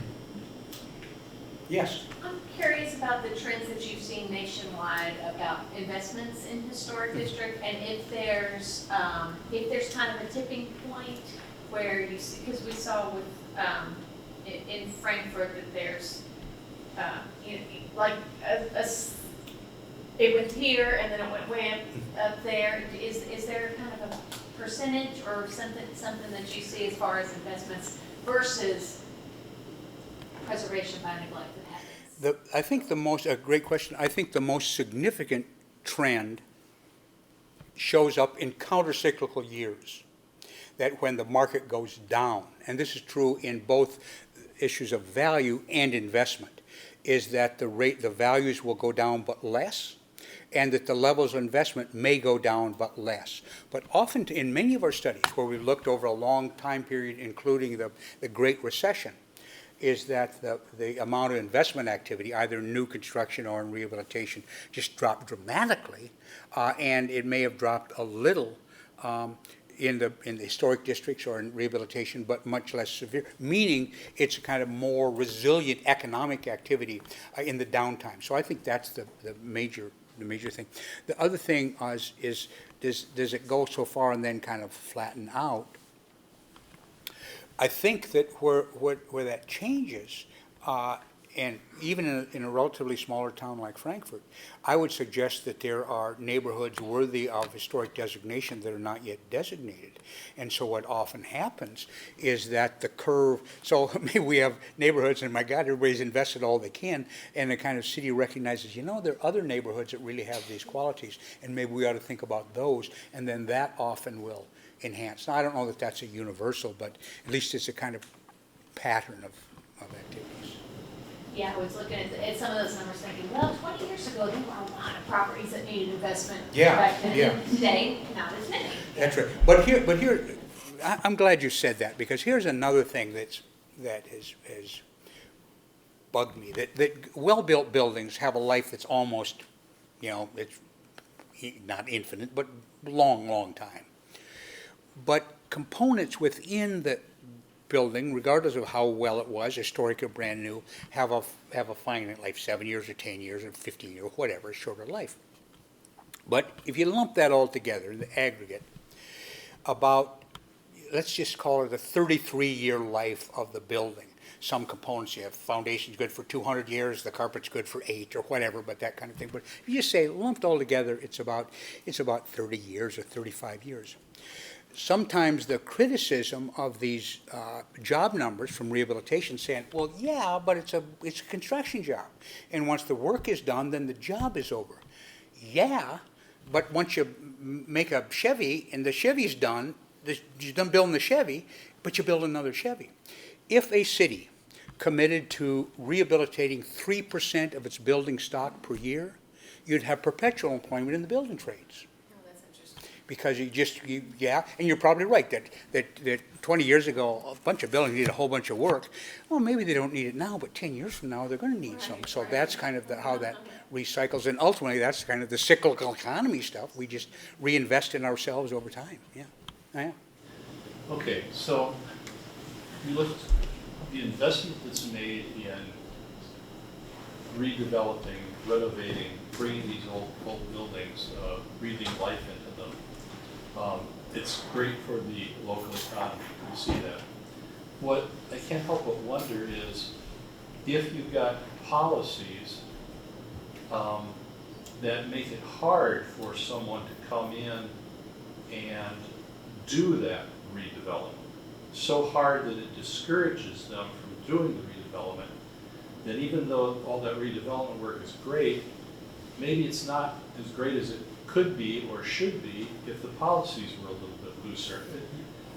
Yes. I'm curious about the trends that you've seen nationwide about investments in historic district, and if there's kind of a tipping point where you see, because we saw with in Frankfort that there's like it went here and then it went up there. Is there kind of a percentage or something that you see as far as investments versus preservation by neglect that happens? I think a great question. I think the most significant trend shows up in countercyclical years, that when the market goes down, and this is true in both issues of value and investment, is that the values will go down but less, and that the levels of investment may go down but less. But often in many of our studies, where we looked over a long time period, including the Great Recession, is that the amount of investment activity, either new construction or in rehabilitation, just dropped dramatically, and it may have dropped a little in the historic districts or in rehabilitation, but much less severe, meaning it's a kind of more resilient economic activity in the downtime. So I think that's the major thing. The other thing is does it go so far and then kind of flatten out? I think that where that changes, and even in a relatively smaller town like Frankfort, I would suggest that there are neighborhoods worthy of historic designation that are not yet designated. And so what often happens is that the curve, so maybe we have neighborhoods and my God, everybody's invested all they can, and the kind of city recognizes, there are other neighborhoods that really have these qualities, and maybe we ought to think about those, and then that often will enhance. Now, I don't know that that's a universal, but at least it's a kind of pattern of activities. Yeah, I was looking at some of those numbers thinking, well, 20 years ago, there were a lot of properties that needed investment back then. Yeah. Today, not as many. That's right. But here, I'm glad you said that, because here's another thing that has bugged me, that well-built buildings have a life that's almost, it's not infinite, but long time. But components within the building, regardless of how well it was, historic or brand new, have a finite life, 7 years or 10 years or 15 years, whatever, a shorter life. But if you lump that all together, the aggregate, about, let's just call it a 33-year life of the building. Some components, you have foundation's good for 200 years, the carpet's good for 8 or whatever, but that kind of thing. But if you just say lumped all together, it's about 30 years or 35 years. Sometimes the criticism of these job numbers from rehabilitation saying, well, yeah, but it's a construction job. And once the work is done, then the job is over. Yeah, but once you make a Chevy and the Chevy's done, you're done building the Chevy, but you build another Chevy. If a city committed to rehabilitating 3% of its building stock per year, you'd have perpetual employment in the building trades. Because and you're probably right that 20 years ago, a bunch of buildings needed a whole bunch of work. Well, maybe they don't need it now, but 10 years from now, they're going to need some. So that's kind of how that recycles. And ultimately, that's kind of the cyclical economy stuff. We just reinvest in ourselves over time. Yeah. Okay, so you look at the investment that's made in redeveloping, renovating, bringing these old buildings, breathing life into them. It's great for the local economy. We see that. What I can't help but wonder is if you've got policies that make it hard for someone to come in and do that redevelopment. so hard that it discourages them from doing the redevelopment, that even though all that redevelopment work is great, maybe it's not as great as it could be or should be if the policies were a little bit looser.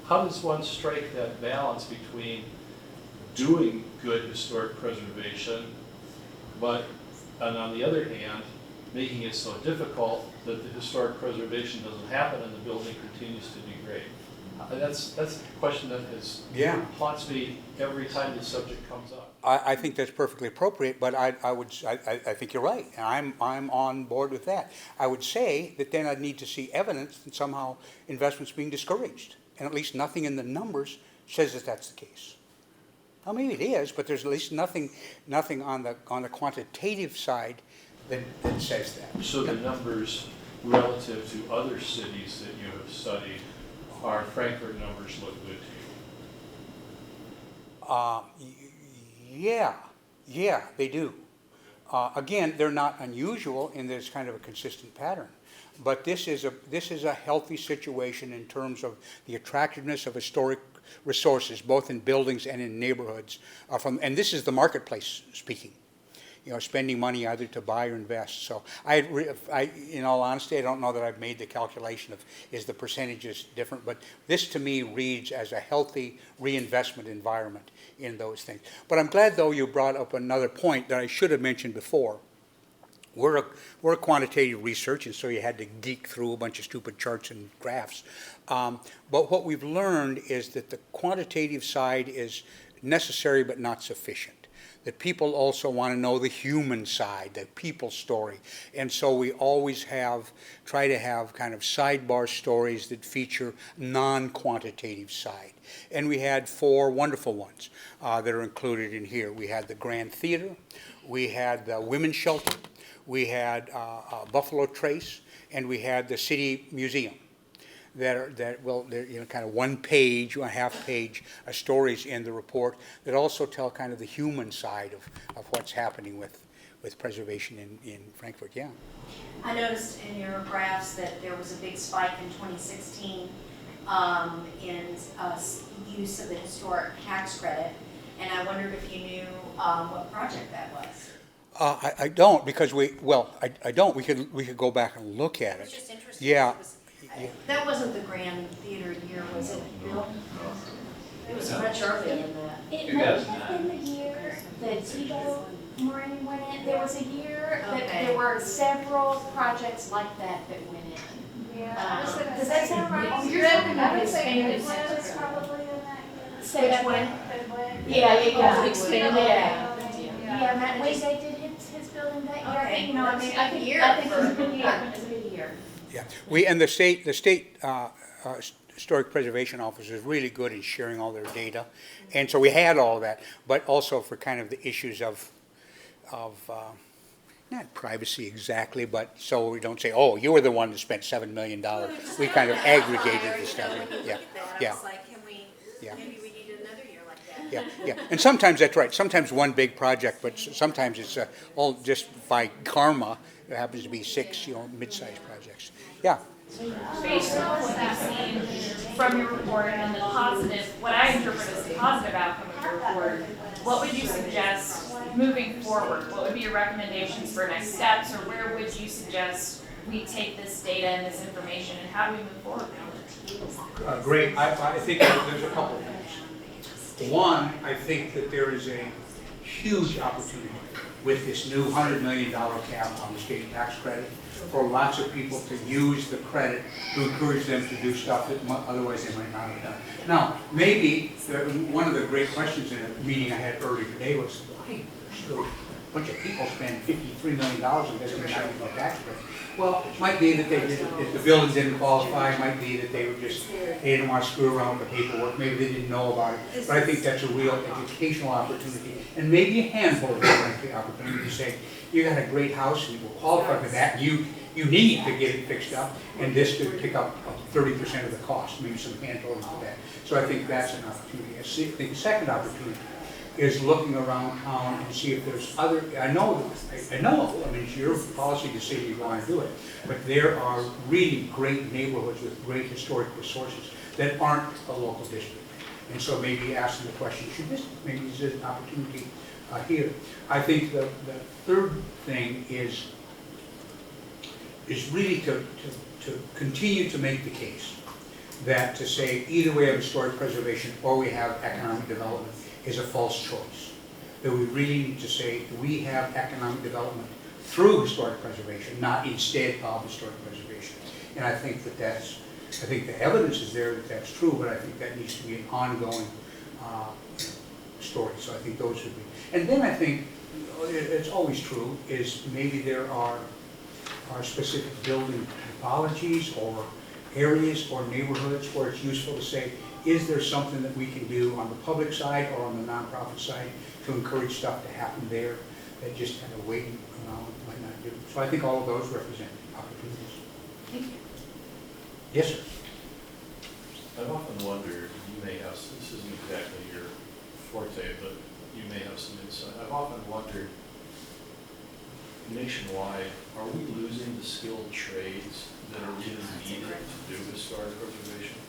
How does one strike that balance between doing good historic preservation, and on the other hand, making it so difficult that the historic preservation doesn't happen and the building continues to degrade? That's a question that haunts me every time the subject comes up. I think that's perfectly appropriate, but I think you're right, and I'm on board with that. I would say that then I'd need to see evidence that somehow investment's being discouraged, and at least nothing in the numbers says that that's the case. Well, maybe it is, but there's at least nothing on the quantitative side that says that. So the numbers relative to other cities that you have studied, our Frankfort numbers look good to you? Yeah, they do. Again, they're not unusual, and there's kind of a consistent pattern. But this is a healthy situation in terms of the attractiveness of historic resources, both in buildings and in neighborhoods. And this is the marketplace speaking. Spending money either to buy or invest. So in all honesty, I don't know that I've made the calculation of is the percentages different, but this to me reads as a healthy reinvestment environment in those things. But I'm glad, though, you brought up another point that I should have mentioned before. We're a quantitative research, and so you had to geek through a bunch of stupid charts and graphs. But what we've learned is that the quantitative side is necessary but not sufficient. That people also want to know the human side, the people story. And so we always try to have kind of sidebar stories that feature non-quantitative side. And we had 4 wonderful ones that are included in here. We had the Grand Theater, we had the Women's Shelter, we had Buffalo Trace, and we had the City Museum. They're kind of one page, a half page stories in the report that also tell kind of the human side of what's happening with preservation in Frankfort. Yeah. I noticed in your graphs that there was a big spike in 2016 in use of the historic tax credit, and I wondered if you knew what project that was. I don't, because I don't. We could go back and look at it. It's just interesting. Yeah. That wasn't the Grand Theater year, was it, Bill? It was much earlier than that. It might have been the year that Tebow Marine went in. There was a year that there were several projects like that went in. Yeah. Does that sound right? You're I would say expanded Midway was probably in that year. Say that one? Midway. Yeah, expanded, Yeah, Matt Wade did his building that year. Okay. I think That's a good year I think it was a for- good year. It's a good year. Yeah. And the state historic preservation office is really good in sharing all their data, and so we had all that, but also for kind of the issues of not privacy exactly, but so we don't say, oh, you were the one that spent $7 million. We kind of aggregated the stuff. Yeah. It's like, maybe we need another year like that. Yeah. And sometimes that's right. Sometimes one big project, but sometimes it's all just by karma. There happens to be 6, mid-sized projects. Yeah. Based on what you've seen from your report and the positive, what I interpret as the positive outcome of your report, what would you suggest moving forward? What would be your recommendations for next steps, or where would you suggest we take this data and this information, and how do we move forward? Great. I think there's a couple of things. One, I think that there is a huge opportunity with this new $100 million cap on the state tax credit for lots of people to use the credit to encourage them to do stuff that otherwise they might not have done. Now, maybe one of the great questions in a meeting I had earlier today was, why should a bunch of people spend $53 million and doesn't even have a tax credit? Well, it might be that if the building didn't qualify, it might be that they didn't want to screw around with the paperwork, maybe they didn't know about it. But I think that's a real educational opportunity, and maybe a handful of opportunity to say, you got a great house, and you will qualify for that, you need to get it fixed up, and this could pick up 30% of the cost, maybe some handholding for that. So I think that's an opportunity. I think the second opportunity is looking around town and see if there's other, I know, it's your policy decision you want to do it, but there are really great neighborhoods with great historic resources that aren't a local district. And so maybe asking the question, maybe is there an opportunity here? I think the third thing is really to continue to make the case that to say either we have historic preservation or we have economic development is a false choice. That we really need to say, do we have economic development through historic preservation, not instead of historic preservation? And I think I think the evidence is there that that's true, but I think that needs to be an ongoing story. So I think those would be. And then I think it's always true is maybe there are specific building typologies or areas or neighborhoods where it's useful to say, is there something that we can do on the public side or on the nonprofit side to encourage stuff to happen there that just kind of waiting around might not do? So I think all of those represent opportunities. Thank you. Yes, sir. I've often wondered, you may have, this isn't exactly your forte, but you may have some insight. I've often wondered, nationwide, are we losing the skilled trades that are really needed to do historic preservation?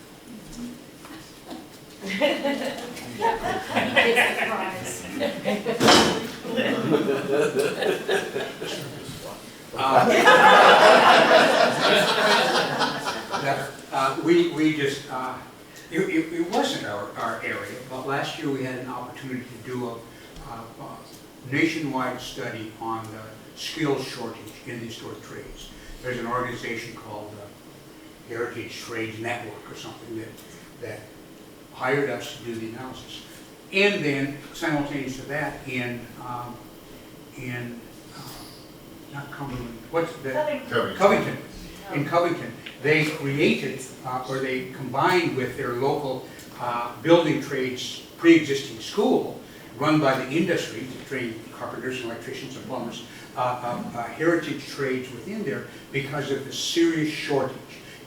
We just, it wasn't our area, but last year we had an opportunity to do a nationwide study on the skills shortage in the historic trades. There's an organization called Heritage Trades Network or something that hired us to do the analysis. And then simultaneous to that not Cumberland, what's the? Covington. In Covington, they created, or they combined with their local building trades pre-existing school, run by the industry to train carpenters and electricians and plumbers, heritage trades within there because of the serious shortage.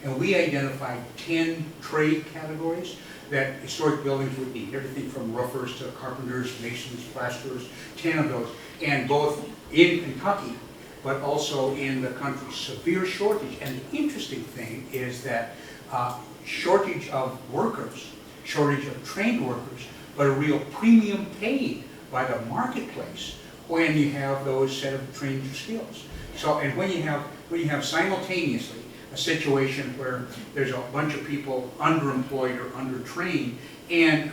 And we identified 10 trade categories that historic buildings would need, everything from roofers to carpenters, masons, plasterers, 10 of those, and both in Kentucky, but also in the country, severe shortage. And the interesting thing is that shortage of workers, shortage of trained workers, but a real premium paid by the marketplace when you have those set of trained skills. So, and when you have simultaneously a situation where there's a bunch of people underemployed or undertrained, and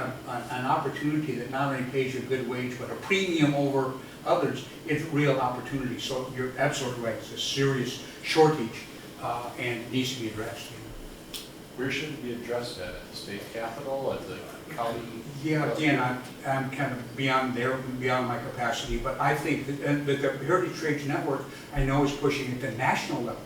an opportunity that not only pays you a good wage, but a premium over others, it's real opportunity. So you're absolutely right, it's a serious shortage and it needs to be addressed. Where should it be addressed at the state capitol, at the county? Yeah, again, I'm kind of beyond my capacity, but I think that the Heritage Trades Network, I know, is pushing at the national level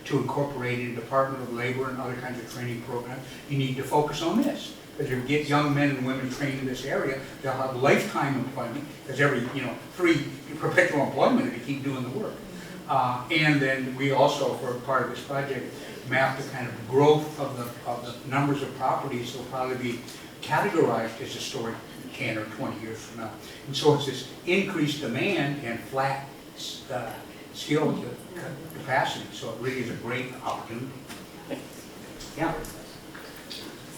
to incorporate in Department of Labor and other kinds of training programs. You need to focus on this. As you get young men and women trained in this area, they'll have lifetime employment, because every, 3 perpetual employment if you keep doing the work. And then we also, for part of this project, map the kind of growth of the numbers of properties that will probably be categorized as historic 10 or 20 years from now. And so it's this increased demand and flat skill capacity. So it really is a great opportunity. Yeah.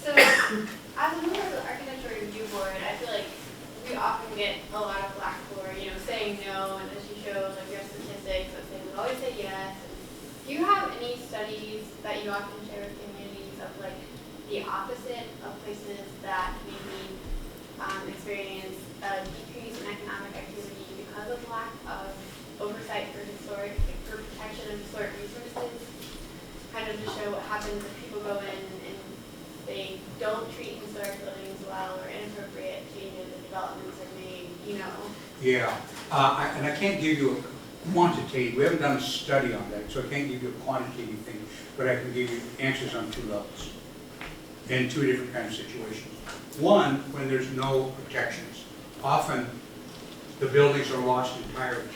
So, as a member of the Architecture Review Board, I feel like we often get a lot of flack for, saying no, and as you showed, like your statistics that say we always say yes. Do you have any studies that you often share with communities of like the opposite of places that maybe experience a decrease in economic activity because of lack of oversight for protection of historic resources? Kind of to show what happens if people go in and they don't treat historic buildings well, or inappropriate changes and developments are made, Yeah, and I can't give you a quantitative, we haven't done a study on that, so I can't give you a quantitative thing, but I can give you answers on 2 levels, in 2 different kinds of situations. One, when there's no protections. Often, the buildings are lost entirely.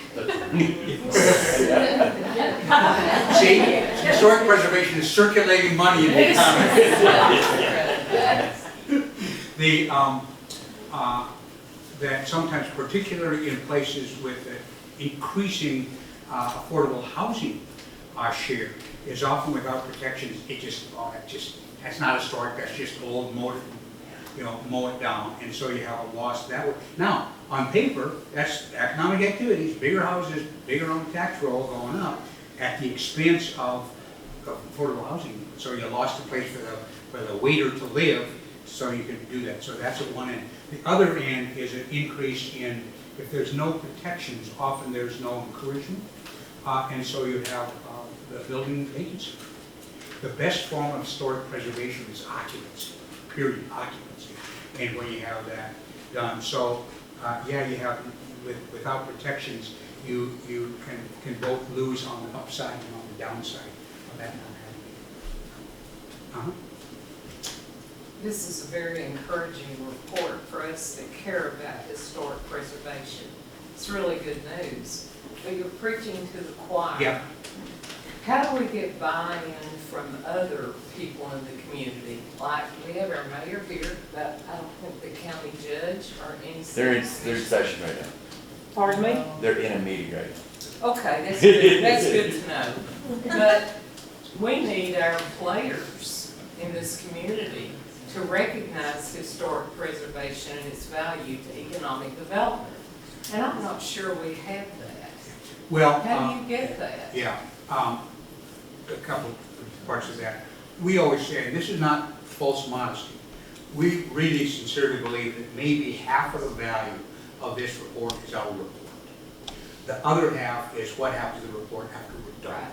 See, historic preservation is circulating money in the economy. That sometimes, particularly in places with increasing affordable housing share, is often without protections. That's not historic. That's just old motor. mow it down, and so you have a loss that way. Now, on paper, that's economic activities, bigger houses, bigger on tax roll going up at the expense of affordable housing. So you lost a place for the waiter to live, so you can do that. So that's at one end. The other end is an increase in, if there's no protections, often there's no encouragement, and so you have the building vacancy. The best form of historic preservation is occupancy, period, occupancy. And when you have that done, so yeah, you have, without protections, you can both lose on the upside and on the downside of that not happening. This is a very encouraging report for us that care about historic preservation. It's really good news. But you're preaching to the choir. Yeah. How do we get buy-in from other people in the community? Like, we have our mayor here, but I don't think the county judge or any They're in city. session right now. Pardon me? They're in a meeting right now. Okay, that's good, that's good to know. But we need our players in this community to recognize historic preservation and its value to economic development. And I'm not sure we have that. Well, How do you get that? yeah, a couple parts of that. We always say, and this is not false modesty, we really sincerely believe that maybe half of the value of this report is our report. The other half is what happens to the report after we're done.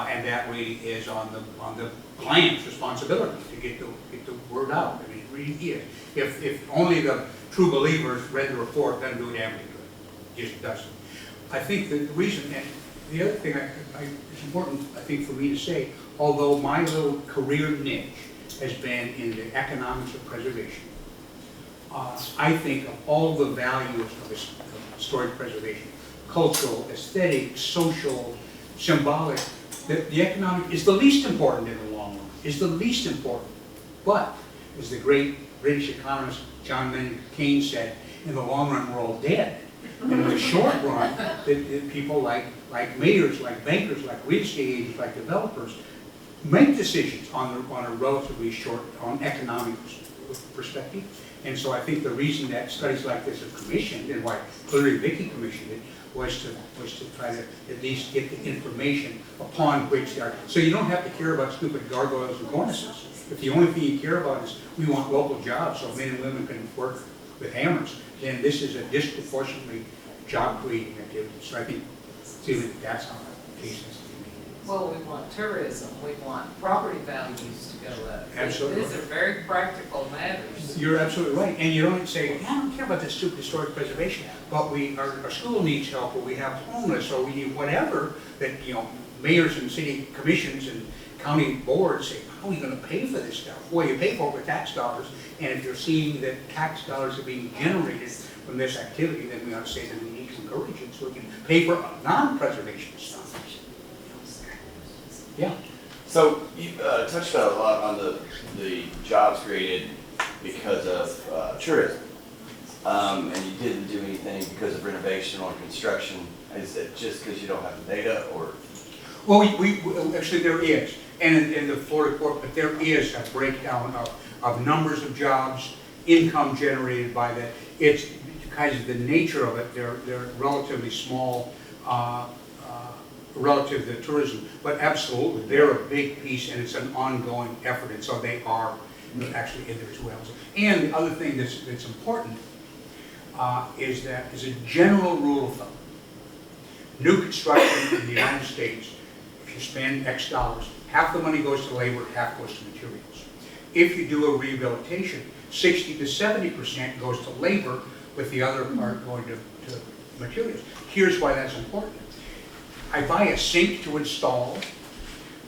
And that really is on the client's responsibility to get the word out. I mean, it really is. If only the true believers read the report, doesn't do it damn good. It just doesn't. I think the reason, and the other thing it's important, I think, for me to say, although my little career niche has been in the economics of preservation, I think of all the values of historic preservation, cultural, aesthetic, social, symbolic, the economic is the least important in the long run, is the least important. But, as the great British economist John Maynard Keynes said, in the long run we're all dead. And in the short run, people like mayors, like bankers, like real estate agents, like developers, make decisions on a relatively short, on economic perspective. And so I think the reason that studies like this are commissioned, and why clearly Vicki commissioned it, was to try to at least get the information upon which they are. So you don't have to care about stupid gargoyles and cornices. If the only thing you care about is we want local jobs so men and women can work with hammers, then this is a disproportionately job-creating activity. So I think that's how the case has to be made. Well, we want tourism, we want property values to go up. Absolutely. These are very practical matters. You're absolutely right. And you don't say, I don't care about this stupid historic preservation, but our school needs help, or we have homeless, or we need whatever that, mayors and city commissions and county boards say, how are we going to pay for this stuff? Well, you pay for it with tax dollars, and if you're seeing that tax dollars are being generated from this activity, then we ought to say that we need to encourage it so we can pay for non-preservation stuff. Yeah. So you touched on a lot on the jobs created because of tourism, and you didn't do anything because of renovation or construction. Is it just because you don't have the data, or? Well, we actually there is, and in the Florida report, but there is a breakdown of numbers of jobs, income generated by that. It's because of the nature of it. They're relatively small relative to tourism, but absolutely they're a big piece, and it's an ongoing effort, and so they are actually in there as well. And the other thing that's important is that as a general rule of thumb, new construction in the United States, if you spend X dollars, half the money goes to labor, half goes to materials. If you do a rehabilitation, 60 to 70% goes to labor, with the other part going to materials. Here's why that's important. I buy a sink to install,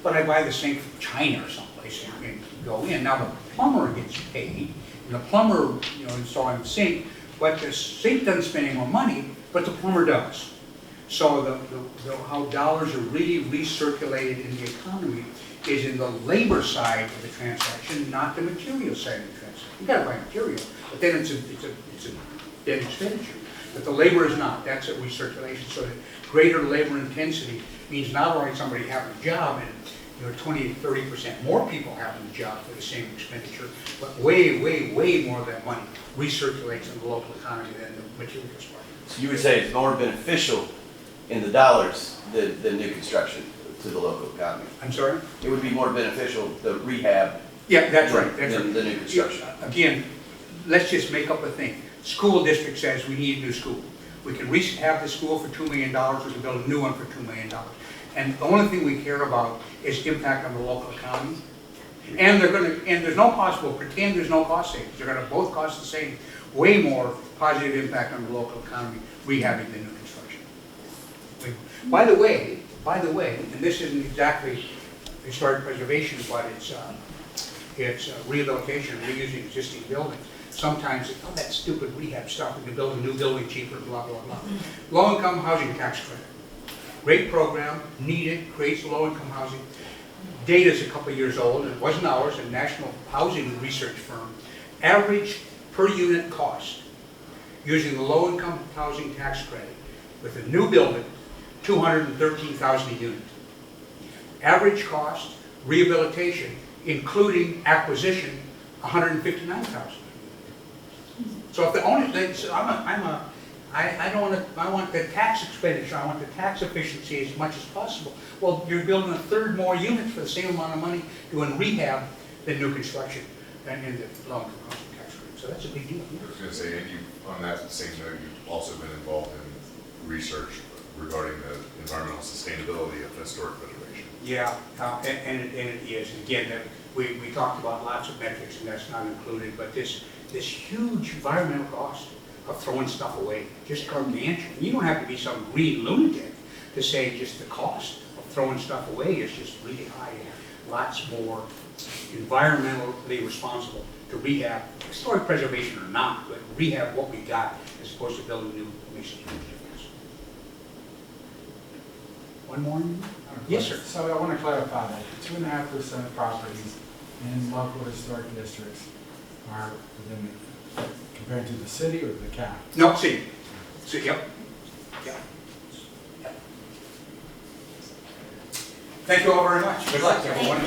but I buy the sink from China or someplace and go in. Now the plumber gets paid, and the plumber, installing the sink, but the sink doesn't spend any more money, but the plumber does. So how dollars are really recirculated in the economy is in the labor side of the transaction, not the material side of the transaction. You got to buy material, but then it's a dead expenditure. But the labor is not. That's a recirculation. So that greater labor intensity means not only somebody having a job 20 to 30% more people having a job for the same expenditure, but way, way, way more of that money recirculates in the local economy than the materials part. So you would say it's more beneficial in the dollars than new construction to the local economy? I'm sorry? It would be more beneficial, the rehab, Yeah, that's right, that's than right. the new construction? Again, let's just make up a thing. School district says we need a new school. We can rehab the school for $2 million, we can build a new one for $2 million. And the only thing we care about is impact on the local economy. And there's no possible, pretend there's no cost savings. They're gonna both cost the same, way more positive impact on the local economy, rehabbing the new construction. By the way, and this isn't exactly historic preservation, but it's rehabilitation, reusing existing buildings. Sometimes, oh, that stupid rehab stuff, we can build a new building cheaper, blah, blah, blah. Low-income housing tax credit. Great program, needed, creates low-income housing. Data's a couple years old, and it wasn't ours, a national housing research firm. Average per unit cost, using the low-income housing tax credit, with a new building, $213,000 a unit. Average cost, rehabilitation, including acquisition, $159,000. So if the owner, so I want the tax expenditure, I want the tax efficiency as much as possible. Well, you're building a third more units for the same amount of money doing rehab than new construction and in the low-income housing tax credit. So that's a big deal. I was going to say, and you, on that same note, you've also been involved in research regarding the environmental sustainability of historic preservation. Yeah, and it is. Again, we talked about lots of metrics, and that's not included, but this huge environmental cost of throwing stuff away, just gargantuan. You don't have to be some green lunatic to say just the cost of throwing stuff away is just really high. Lots more environmentally responsible to rehab, historic preservation or not, but rehab what we got as opposed to building new makes a huge difference. One more? Yes, sir. So I want to clarify that 2.5% of properties in local historic districts are within, compared to the city or the county? No, city. City, yep. Yep. Thank you all very much. Good luck, everyone.